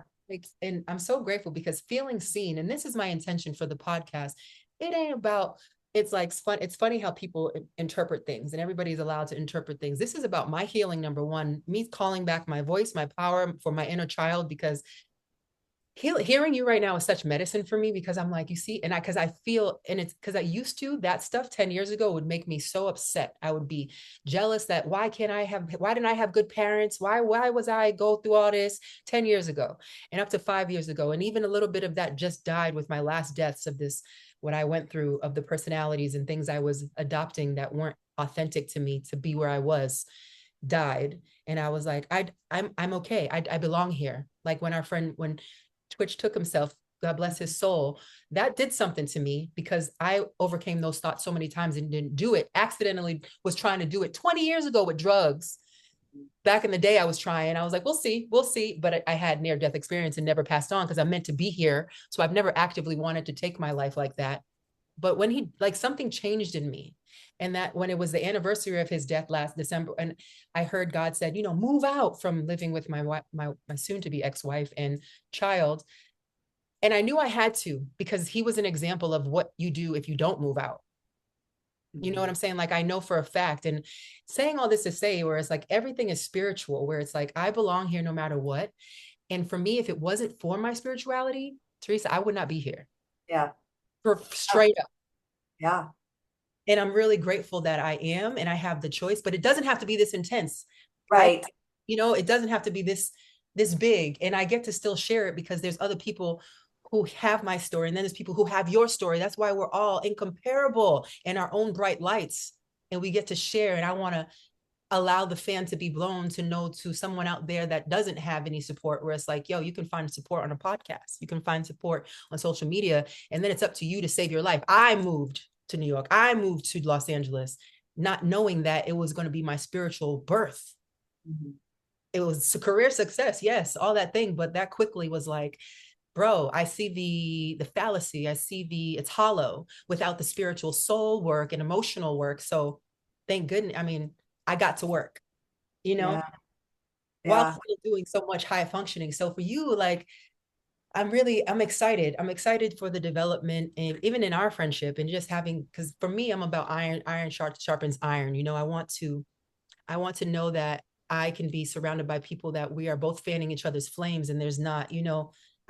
And I'm so grateful because feeling seen, and this is my intention for the podcast. It ain't about, it's like fun. It's funny how people interpret things, and everybody's allowed to interpret things. This is about my healing, number one, me calling back my voice, my power for my inner child, because hearing you right now is such medicine for me, because I'm like, you see, and because I feel, and it's because I used to, that stuff 10 years ago would make me so upset. I would be jealous that why didn't I have good parents? Why was I go through all this 10 years ago and up to 5 years ago? And even a little bit of that just died with my last deaths of this, what I went through, of the personalities and things I was adopting that weren't authentic to me to be where I was, died. And I was like, I'm okay. I belong here. Like when Twitch took himself, God bless his soul, that did something to me because I overcame those thoughts so many times and didn't do it. Accidentally was trying to do it 20 years ago with drugs. Back in the day, I was trying. I was like, we'll see, we'll see. But I had near death experience and never passed on because I'm meant to be here. So I've never actively wanted to take my life like that. But when he, like, something changed in me. And that when it was the anniversary of his death last December, and I heard God said, move out from living with my soon to be ex-wife and child. And I knew I had to, because he was an example of what you do if you don't move out. You know what I'm saying? Like, I know for a fact. And saying all this to say, where it's like everything is spiritual, where it's like I belong here no matter what. And for me, if it wasn't for my spirituality, Teresa, I would not be here. Yeah. For straight up. Yeah. And I'm really grateful that I am and I have the choice, but it doesn't have to be this intense. Right. It doesn't have to be this big. And I get to still share it because there's other people who have my story, and then there's people who have your story. That's why we're all incomparable in our own bright lights, and we get to share. And I want to allow the fan to be blown to know, to someone out there that doesn't have any support, where it's like, yo, you can find support on a podcast, you can find support on social media, and then it's up to you to save your life. I moved to New York, I moved to Los Angeles, not knowing that it was going to be my spiritual birth. Mm-hmm. It was a career success, yes, all that thing, but that quickly was like, bro, I see the fallacy. I see it's hollow without the spiritual soul work and emotional work. So thank goodness. I mean, I got to work, Yeah. while Yeah. still doing so much high functioning. So for you, like, I'm excited. I'm excited for the development, and even in our friendship, and just having, because for me, I'm about iron sharpens iron. I want to know that I can be surrounded by people that we are both fanning each other's flames, and there's not,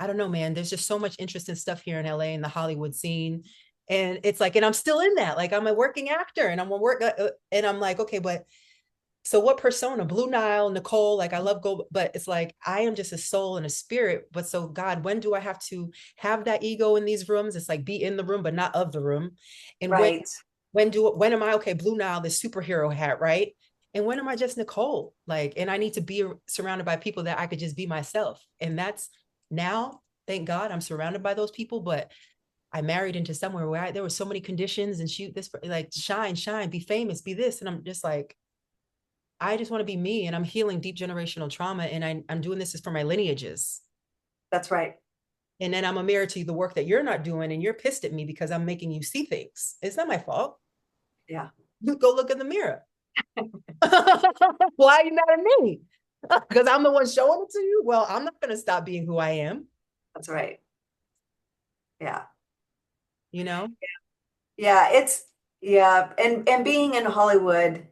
I don't know, man, there's just so much interesting stuff here in LA in the Hollywood scene. And it's like, and I'm still in that, like, I'm a working actor and and I'm like, okay, but so what persona? Blu Nyle, Nicole, like, I love go, but it's like I am just a soul and a spirit. But so, God, when do I have to have that ego in these rooms? It's like, be in the room but not of the room. And Right. when am I, okay, Blu Nyle, the superhero hat, right? And when am I just Nicole? Like, and I need to be surrounded by people that I could just be myself. And that's now, thank God, I'm surrounded by those people. But I married into somewhere where there were so many conditions, and shoot this, like, shine, be famous, be this. And I'm just like, I just want to be me, and I'm healing deep generational trauma, and I'm doing this is for my lineages. That's right. And then I'm a mirror to the work that you're not doing, and you're pissed at me because I'm making you see things. It's not my fault. Yeah, Go look in the mirror. Why are you mad at me? Because I'm the one showing it to you? Well, I'm not going to stop being who I am, that's right. Yeah. you know? Yeah, it's yeah, and being in Hollywood,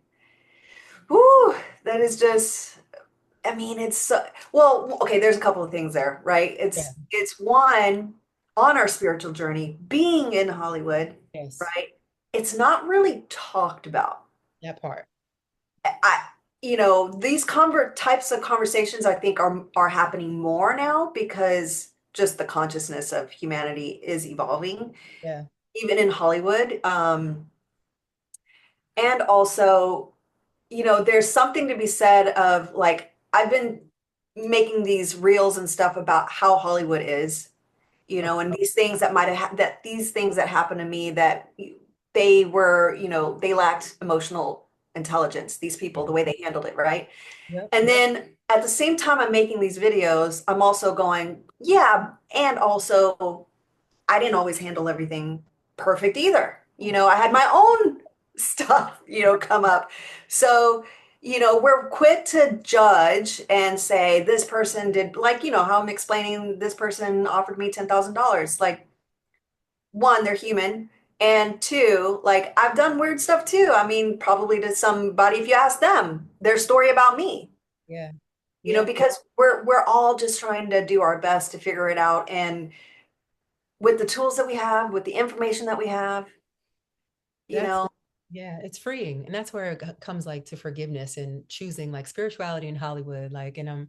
whoo, that is just I mean, it's so, well, okay, there's a couple of things there, right? Yeah. It's one on our spiritual journey, being in Hollywood, Yes. right? It's not really talked about. That part. I, these convert types of conversations I think are happening more now because just the consciousness of humanity is evolving, Yeah. even in Hollywood. And also, there's something to be said of like, I've been making these reels and stuff about how Hollywood is, Okay. and these things that might have that these things that happened to me that they were, they lacked emotional intelligence, these people, Yeah. the way they handled it, right? Yep. And then at the same time I'm making these videos, I'm also going, yeah, and also I didn't always handle everything perfect either. I had my own stuff, come up. So, we're quick to judge and say this person did, like, how I'm explaining this person offered me $10,000. Like, one, they're human. And two, like, I've done weird stuff too. I mean, probably to somebody, if you ask them their story about me, Yeah. Yeah. because we're all just trying to do our best to figure it out. And with the tools that we have, with the information that we have, you That's know, yeah, it's freeing. And that's where it comes like to forgiveness and choosing like spirituality in Hollywood. Like, and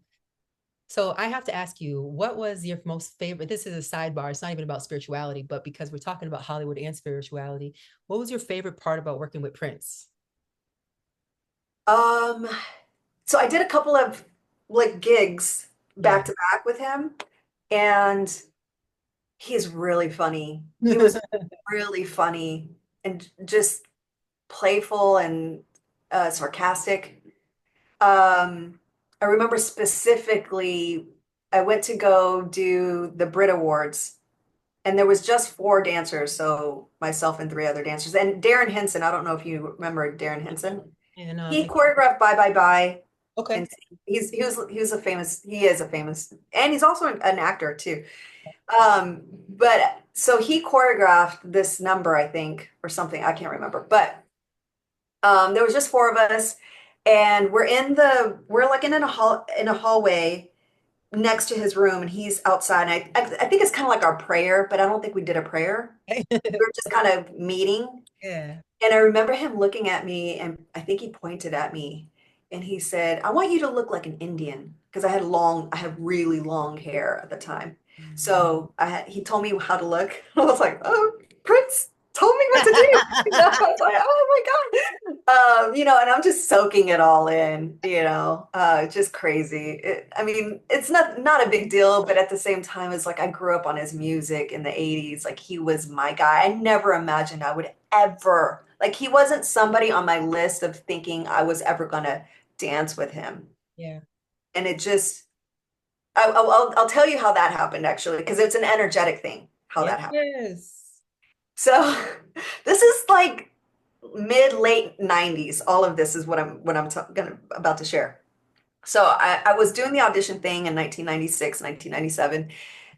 so I have to ask you, what was your most favorite? This is a sidebar. It's not even about spirituality, but because we're talking about Hollywood and spirituality, what was your favorite part about working with Prince? um, so I did a couple of like gigs Yeah. back to back with him, and he's really funny. He was really funny and just playful and sarcastic. I remember specifically, I went to go do the Brit Awards, and there was just four dancers, so myself and three other dancers. And Darren Henson, I don't know if you remember Darren Henson. And He choreographed Bye Bye Bye, okay. and he is a famous, and he's also an actor too. But so he choreographed this number, I think, or something, I can't remember. But there was just four of us, and we're like in a hallway next to his room, and he's outside. And I think it's kind of like our prayer, but I don't think we did a prayer. We were just kind of meeting. Yeah. And I remember him looking at me, and I think he pointed at me, and he said, "I want you to look like an Indian," because I had really long hair at the time. So he told me how to look. I was like, "Oh, Prince told me what to do." I was like, "Oh my God." And I'm just soaking it all in, just crazy. I mean, it's not a big deal, but at the same time, it's like I grew up on his music in the 80s. Like he was my guy. I never imagined I would ever, like he wasn't somebody on my list of thinking I was ever gonna dance with him. Yeah. And it just, I'll tell you how that happened actually, because it's an energetic thing, how that happened. Yes. So this is like mid late 90s. All of this is what I'm about to share. So I was doing the audition thing in 1996, 1997,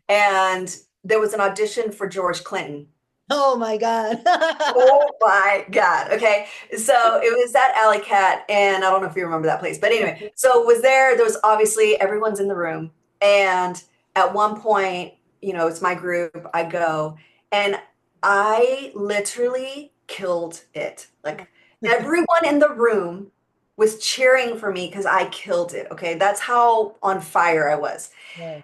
and there was an audition for George Clinton. Oh my God. Oh my God. Okay. So it was at Alley Cat, and I don't know if you remember that place, but anyway, so it was there was obviously everyone's in the room. And at one point, it's my group, I go, and I literally killed it. Like everyone in the room was cheering for me because I killed it. Okay. That's how on fire I was. Yeah.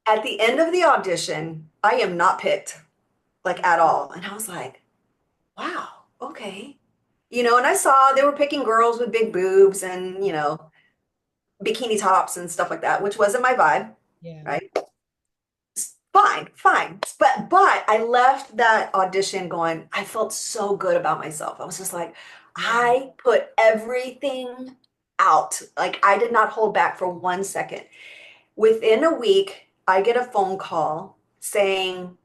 At the end of the audition, I am not picked like at all. And I was like, wow, okay. And I saw they were picking girls with big boobs and, bikini tops and stuff like that, which wasn't my vibe, Yeah. right? Fine, fine. But I left that audition going, I felt so good about myself. I was just like, Yeah. I put everything out. Like I did not hold back for 1 second. Within a week, I get a phone call saying,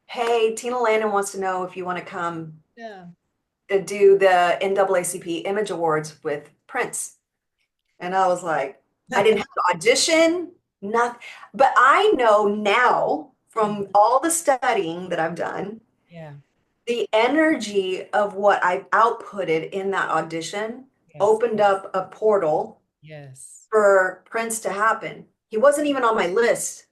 "Hey, Tina Landon wants to know if you want to come Yeah. to do the NAACP Image Awards with Prince." And I was like, I didn't have to audition, nothing. But I know now Mhm. from all the studying that I've done, Yeah. the energy of what I outputted in that audition Yes. opened up a portal Yes. for Prince to happen. He wasn't even on my list.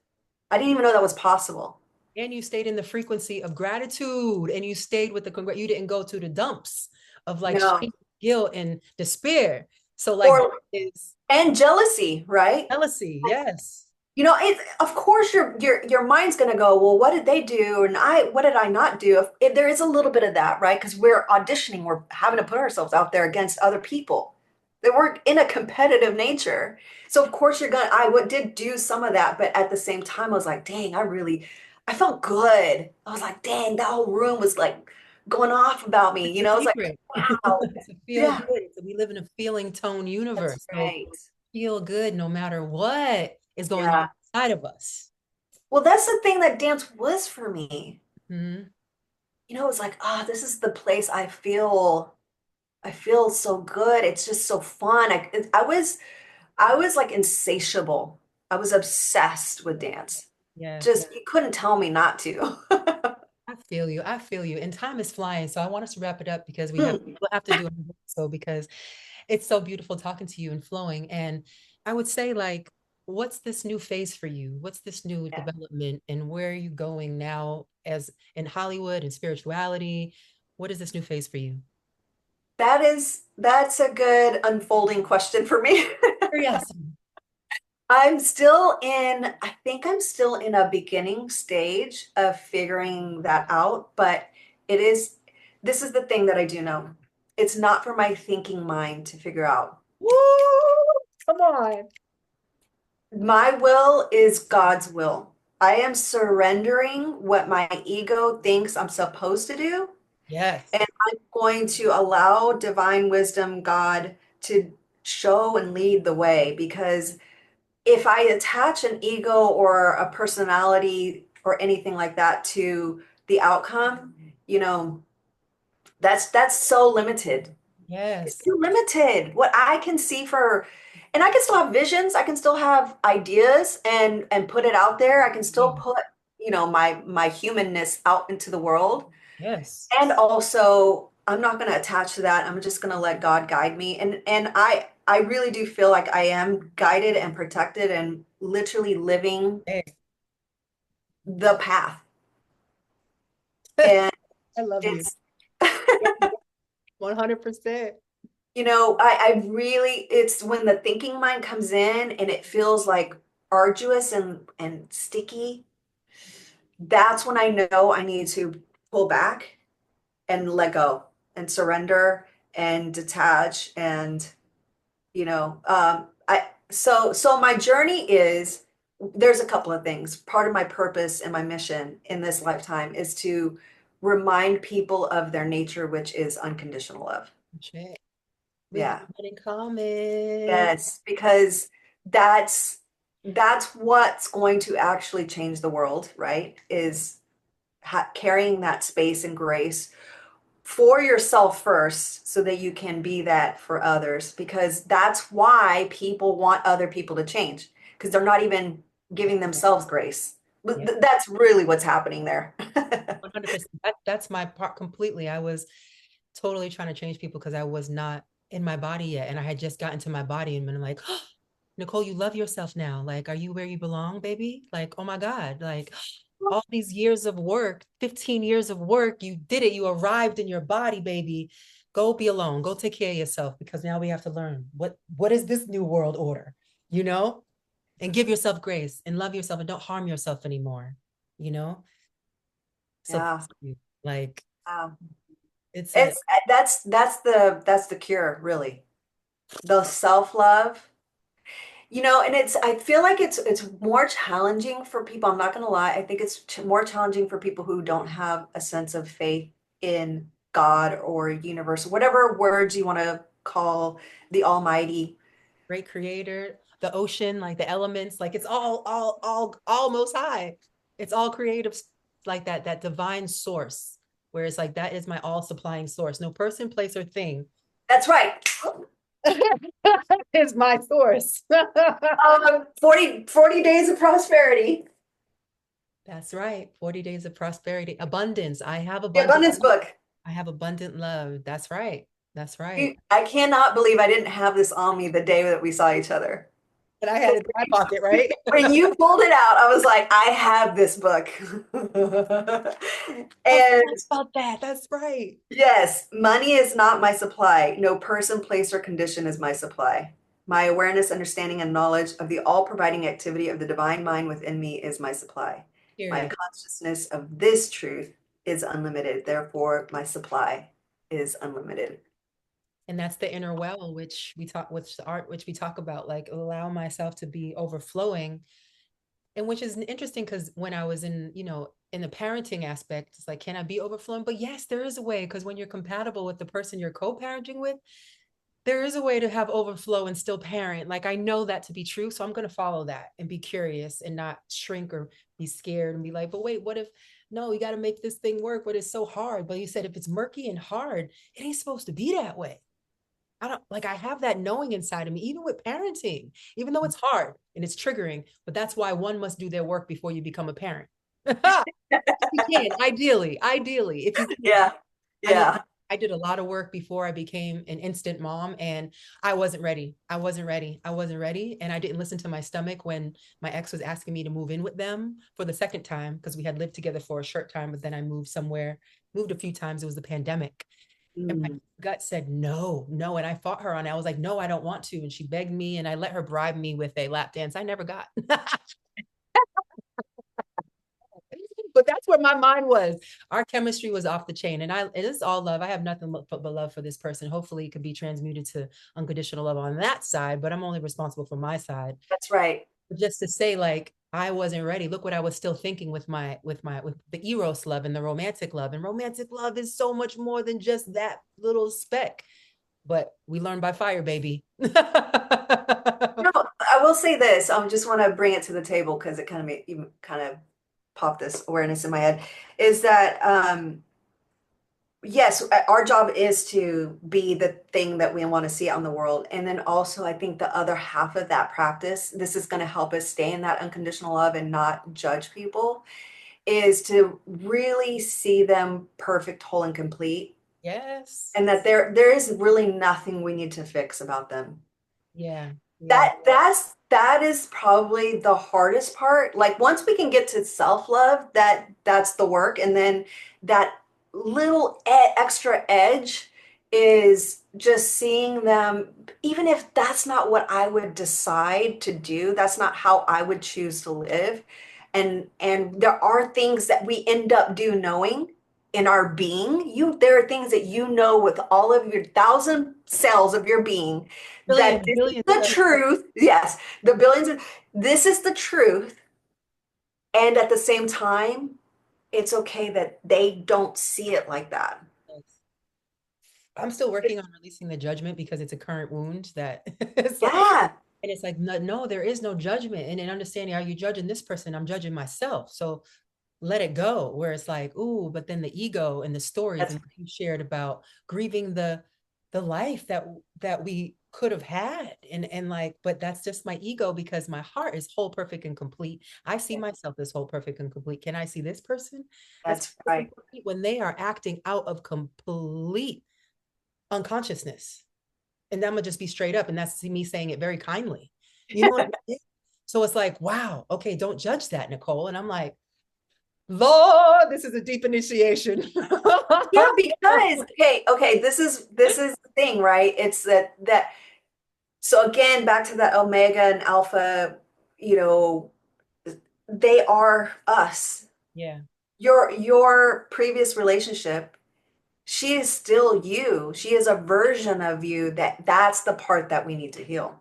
I didn't even know that was possible. And you stayed in the frequency of gratitude and you stayed with the you didn't go to the dumps of like No. shame, guilt, and despair. So like Or is and jealousy, right? jealousy. Yes. It, of course your mind's going to go, well, what did they do? And what did I not do? If there is a little bit of that, right? Because we're auditioning, we're having to put ourselves out there against other people. That we're in a competitive nature. So of course did do some of that, but at the same time, I was like, dang, I felt good. I was like, dang, that whole room was like going off about me. It's the I was like, secret. wow, To feel yeah, good. So we live in a feeling tone that's universe. So right. feel good no matter what is going on Yeah. inside of us. Well, that's the thing that dance was for me. Mhm. It's like, this is the place I feel so good. It's just so fun. I was like insatiable. I was obsessed with dance. Yes. Just you couldn't tell me not to. I feel you. I feel you. And time is flying. So I want us to wrap it up because Hmm. we'll have to do it so because it's so beautiful talking to you and flowing. And I would say like, what's this new phase for you? What's this new Yeah. development and where are you going now as in Hollywood and spirituality? What is this new phase for you? That's a good unfolding question for me. Curiosity. I think I'm still in a beginning stage of figuring that out, but this is the thing that I do know. It's not for my thinking mind to figure out. Woo! Come on. My will is God's will. I am surrendering what my ego thinks I'm supposed to do, and Yes. I'm going to allow divine wisdom, God, to show and lead the way. Because if I attach an ego or a personality or anything like that to the outcome, you know, that's so limited. It's Yes. too limited. What I can see and I can still have visions. I can still have ideas and put it out there. I can still Yeah. put, my humanness out into the world. Yes. And also, I'm not going to attach to that. I'm just going to let God guide me. And I really do feel like I am guided and protected and literally living Hey. the path. And I love you. it's 100%. I really, it's when the thinking mind comes in and it feels like arduous and sticky, that's when I know I need to pull back and let go and surrender and detach. And, so my journey is, there's a couple of things. Part of my purpose and my mission in this lifetime is to remind people of their nature, which is unconditional love. Check. We have Yeah. that in common. Yes, because that's that's what's going to actually change the world, right? Is carrying that space and grace for yourself first so that you can be that for others, because that's why people want other people to change, because they're not even giving themselves grace. Yeah. That's really what's happening there. 100%. That's my part completely. I was totally trying to change people because I was not in my body yet. And I had just gotten to my body and I'm like, oh, Nicole, you love yourself now. Like, are you where you belong, baby? Like, oh my God. Like all these years of work, 15 years of work, you did it. You arrived in your body, baby. Go be alone. Go take care of yourself because now we have to learn what is this new world order, you know? And give yourself grace and love yourself and don't harm yourself anymore, you know? So Yeah. like Um, it's a it's that's the cure, really. The self-love. And I feel like it's more challenging for people. I'm not going to lie. I think it's more challenging for people who don't have a sense of faith in God or universe, whatever words you want to call the Almighty. great creator, the ocean, like the elements, like it's all most high. It's all creative, like that divine source, where it's like that is my all supplying source. No person, place, or thing That's right. is my source. 40 days of prosperity. That's right. 40 days of prosperity, abundance. I have The abundant. abundance book. I have abundant love. That's right. That's right. I cannot believe I didn't have this on me the day that we saw each other. And I had it in my pocket, right? When you pulled it out, I was like, I have this book. I And forgot about that. That's right. yes, money is not my supply. No person, place, or condition is my supply. My awareness, understanding, and knowledge of the all providing activity of the divine mind within me is my supply. My Period. consciousness of this truth is unlimited. Therefore, my supply is unlimited. And that's the inner well, which the art, which we talk about, like allow myself to be overflowing. And which is interesting because when I was in, in the parenting aspect, it's like, can I be overflowing? But yes, there is a way, because when you're compatible with the person you're co-parenting with, there is a way to have overflow and still parent. Like I know that to be true. So I'm going to follow that and be curious and not shrink or be scared and be like, but wait, what if, no, you got to make this thing work, but it's so hard. But you said if it's murky and hard, it ain't supposed to be that way. I don't like, I have that knowing inside of me, even with parenting, even though it's hard and it's triggering, but that's why one must do their work before you become a parent. If you can, ideally, if you can. Yeah, I mean, yeah. I did a lot of work before I became an instant mom, and I wasn't ready. I wasn't ready. I wasn't ready. And I didn't listen to my stomach when my ex was asking me to move in with them for the second time, because we had lived together for a short time, but then I moved somewhere, moved a few times. It was the pandemic. And my Mm. gut said, no, no. And I fought her on it. I was like, no, I don't want to. And she begged me, and I let her bribe me with a lap dance I never got. But that's where my mind was. Our chemistry was off the chain. And it is all love. I have nothing but love for this person. Hopefully it could be transmuted to unconditional love on that side, but I'm only responsible for my side. That's right. But just to say, like, I wasn't ready. Look what I was still thinking with the eros love and the romantic love. And romantic love is so much more than just that little speck. But we learn by fire, baby. No, I will say this. I just want to bring it to the table because it kind of made you kind of pop this awareness in my head. Is that yes, our job is to be the thing that we want to see out in the world. And then also, I think the other half of that practice, this is going to help us stay in that unconditional love and not judge people, is to really see them perfect, whole, and complete. Yes. And that there is really nothing we need to fix about them. Yeah. Yeah. That is probably the hardest part. Like once we can get to self-love, that's the work. And then that little extra edge is just seeing them, even if that's not what I would decide to do, that's not how I would choose to live. And there are things that we end up do knowing in our being. There are things that you know with all of your thousand cells of your being that Billions, this is billions. the truth. Yes, the billions of this is the truth. And at the same time, it's okay that they don't see it like that. I'm still working on releasing the judgment because it's a current wound that it's like, Yeah, and it's like, no, no, there is no judgment. And in understanding, are you judging this person? I'm judging myself. So let it go. Where it's like, ooh, but then the ego and the stories that's and what you shared about grieving the life that we could have had. And like, but that's just my ego because my heart is whole, perfect, and complete. I see myself as whole, perfect, and complete. Can I see this person as that's whole, perfect, right. and complete when they are acting out of complete unconsciousness? And I'm gonna just be straight up, and that's me saying it very kindly. You know what I mean? So it's like, wow, okay, don't judge that, Nicole. And I'm like, Lord, this is a deep initiation. Yeah, because okay, this is the thing, right? It's that so again, back to that omega and alpha, you know, they are us. Yeah, Your previous relationship, she is still you. She is a version of you that's the part that we need to heal,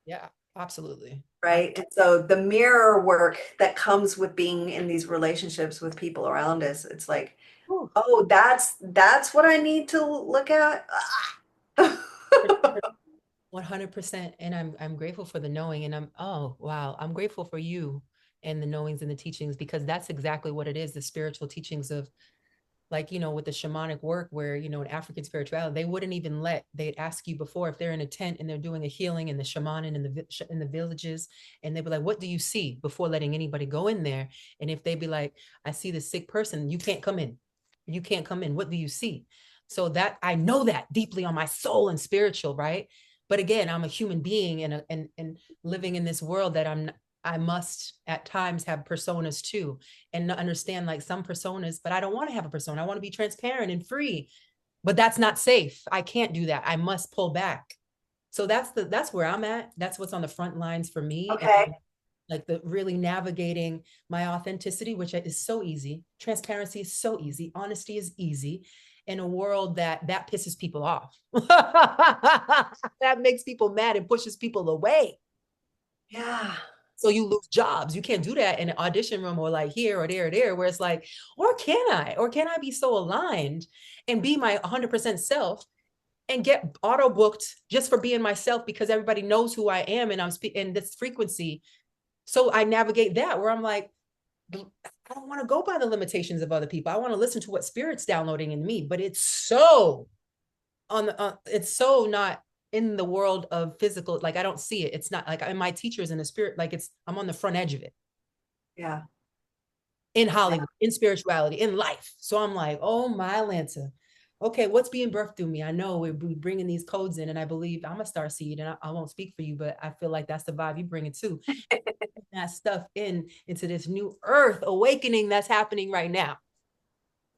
yeah, absolutely. right? And so the mirror work that comes with being in these relationships with people around us, it's like, Whew. oh, that's what I need to look at. 100%. And I'm grateful for the knowing. And oh, wow. I'm grateful for you and the knowings and the teachings, because that's exactly what it is. The spiritual teachings of, like, with the shamanic work, where, in African spirituality, they wouldn't even they'd ask you before, if they're in a tent and they're doing a healing, and the shaman in the villages, and they'd be like, what do you see, before letting anybody go in there. And if they'd be like, I see the sick person, you can't come in. You can't come in. What do you see? So that I know that deeply on my soul and spiritual, right? But again, I'm a human being, and living in this world that I must at times have personas too, and understand, like, some personas, but I don't want to have a persona. I want to be transparent and free, but that's not safe. I can't do that. I must pull back. So that's where I'm at. That's what's on the front lines for me. And Okay. like the really navigating my authenticity, which is so easy. Transparency is so easy. Honesty is easy in a world that pisses people off. That makes people mad and pushes people away. Yeah. So you lose jobs. You can't do that in an audition room, or like here or there or there, where it's like, or can I? Or can I be so aligned and be my 100% self and get auto booked just for being myself, because everybody knows who I am, and I'm in this frequency. So I navigate that, where I'm like, I don't want to go by the limitations of other people. I want to listen to what spirit's downloading in me, but it's so it's so not in the world of physical. Like, I don't see it. It's not like my teachers in the spirit, like I'm on the front edge of it, Yeah. in Yeah. Hollywood, in spirituality, in life. So I'm like, oh my Lanta. Okay, what's being birthed through me? I know we're bringing these codes in, and I believe I'm a star seed, and I won't speak for you, but I feel like that's the vibe you bring it too. That stuff into this new earth awakening that's happening right now.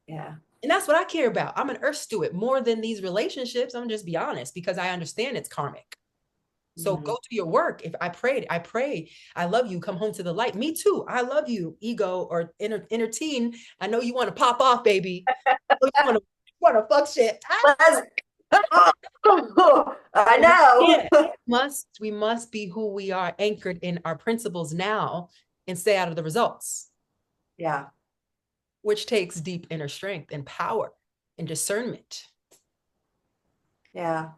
Yeah. And that's what I care about. I'm an earth steward more than these relationships. I'm just be honest, because I understand it's karmic. So Mhm. go to your work. If I pray, I love you, come home to the light. Me too. I love you, ego or inner teen. I know you want to pop off, baby. You want to fuck shit. Let's, I But we know. can't. We must be who we are, anchored in our principles now, and stay out of the results, Yeah. which takes deep inner strength and power and discernment. Yeah.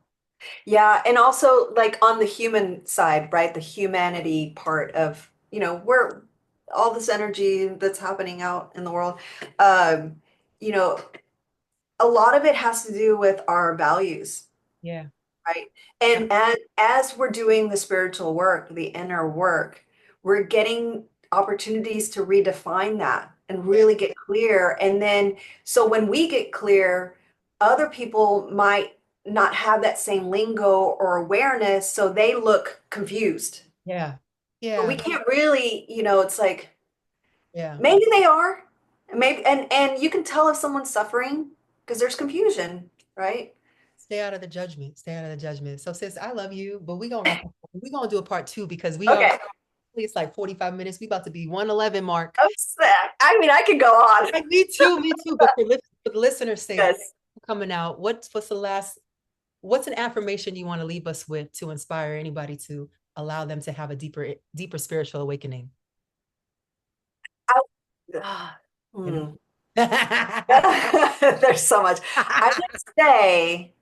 Yeah. And also, like, on the human side, right? The humanity part of, where all this energy that's happening out in the world, um, you know, a lot of it has to do with our values, Yeah. right? And as we're doing the spiritual work, the inner work, we're getting opportunities to redefine that and Yeah. really get clear. And then, so when we get clear, other people might not have that same lingo or awareness, so they look confused. Yeah. But we Yeah. can't really, it's like Yeah. maybe they are, maybe, and you can tell if someone's suffering because there's confusion, right? Stay out of the judgment. Stay out of the judgment. So, sis, I love you, but we're gonna wrap up. We're gonna do a part two, because we are, Okay. it's like 45 minutes. We about to be 111 mark. I'm sad. I mean, I could go on. Like, me too, me too. But for the listener's sake, Yes. coming out, what's an affirmation you want to leave us with to inspire anybody, to allow them to have a deeper spiritual awakening? I, You know? hmm. There's so much. I would say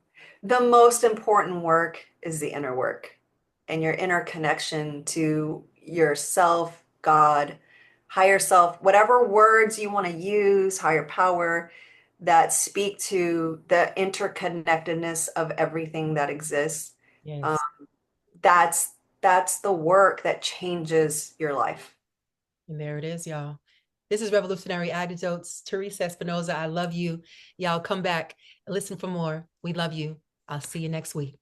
the most important work is the inner work and your inner connection to yourself, God, higher self, whatever words you want to use, higher power, that speak to the interconnectedness of everything that exists. Um, Yes. that's the work that changes your life. And there it is, y'all. This is Revolutionary Addictdotes. Teresa Espinosa, I love you. Y'all come back and listen for more. We love you. I'll see you next week.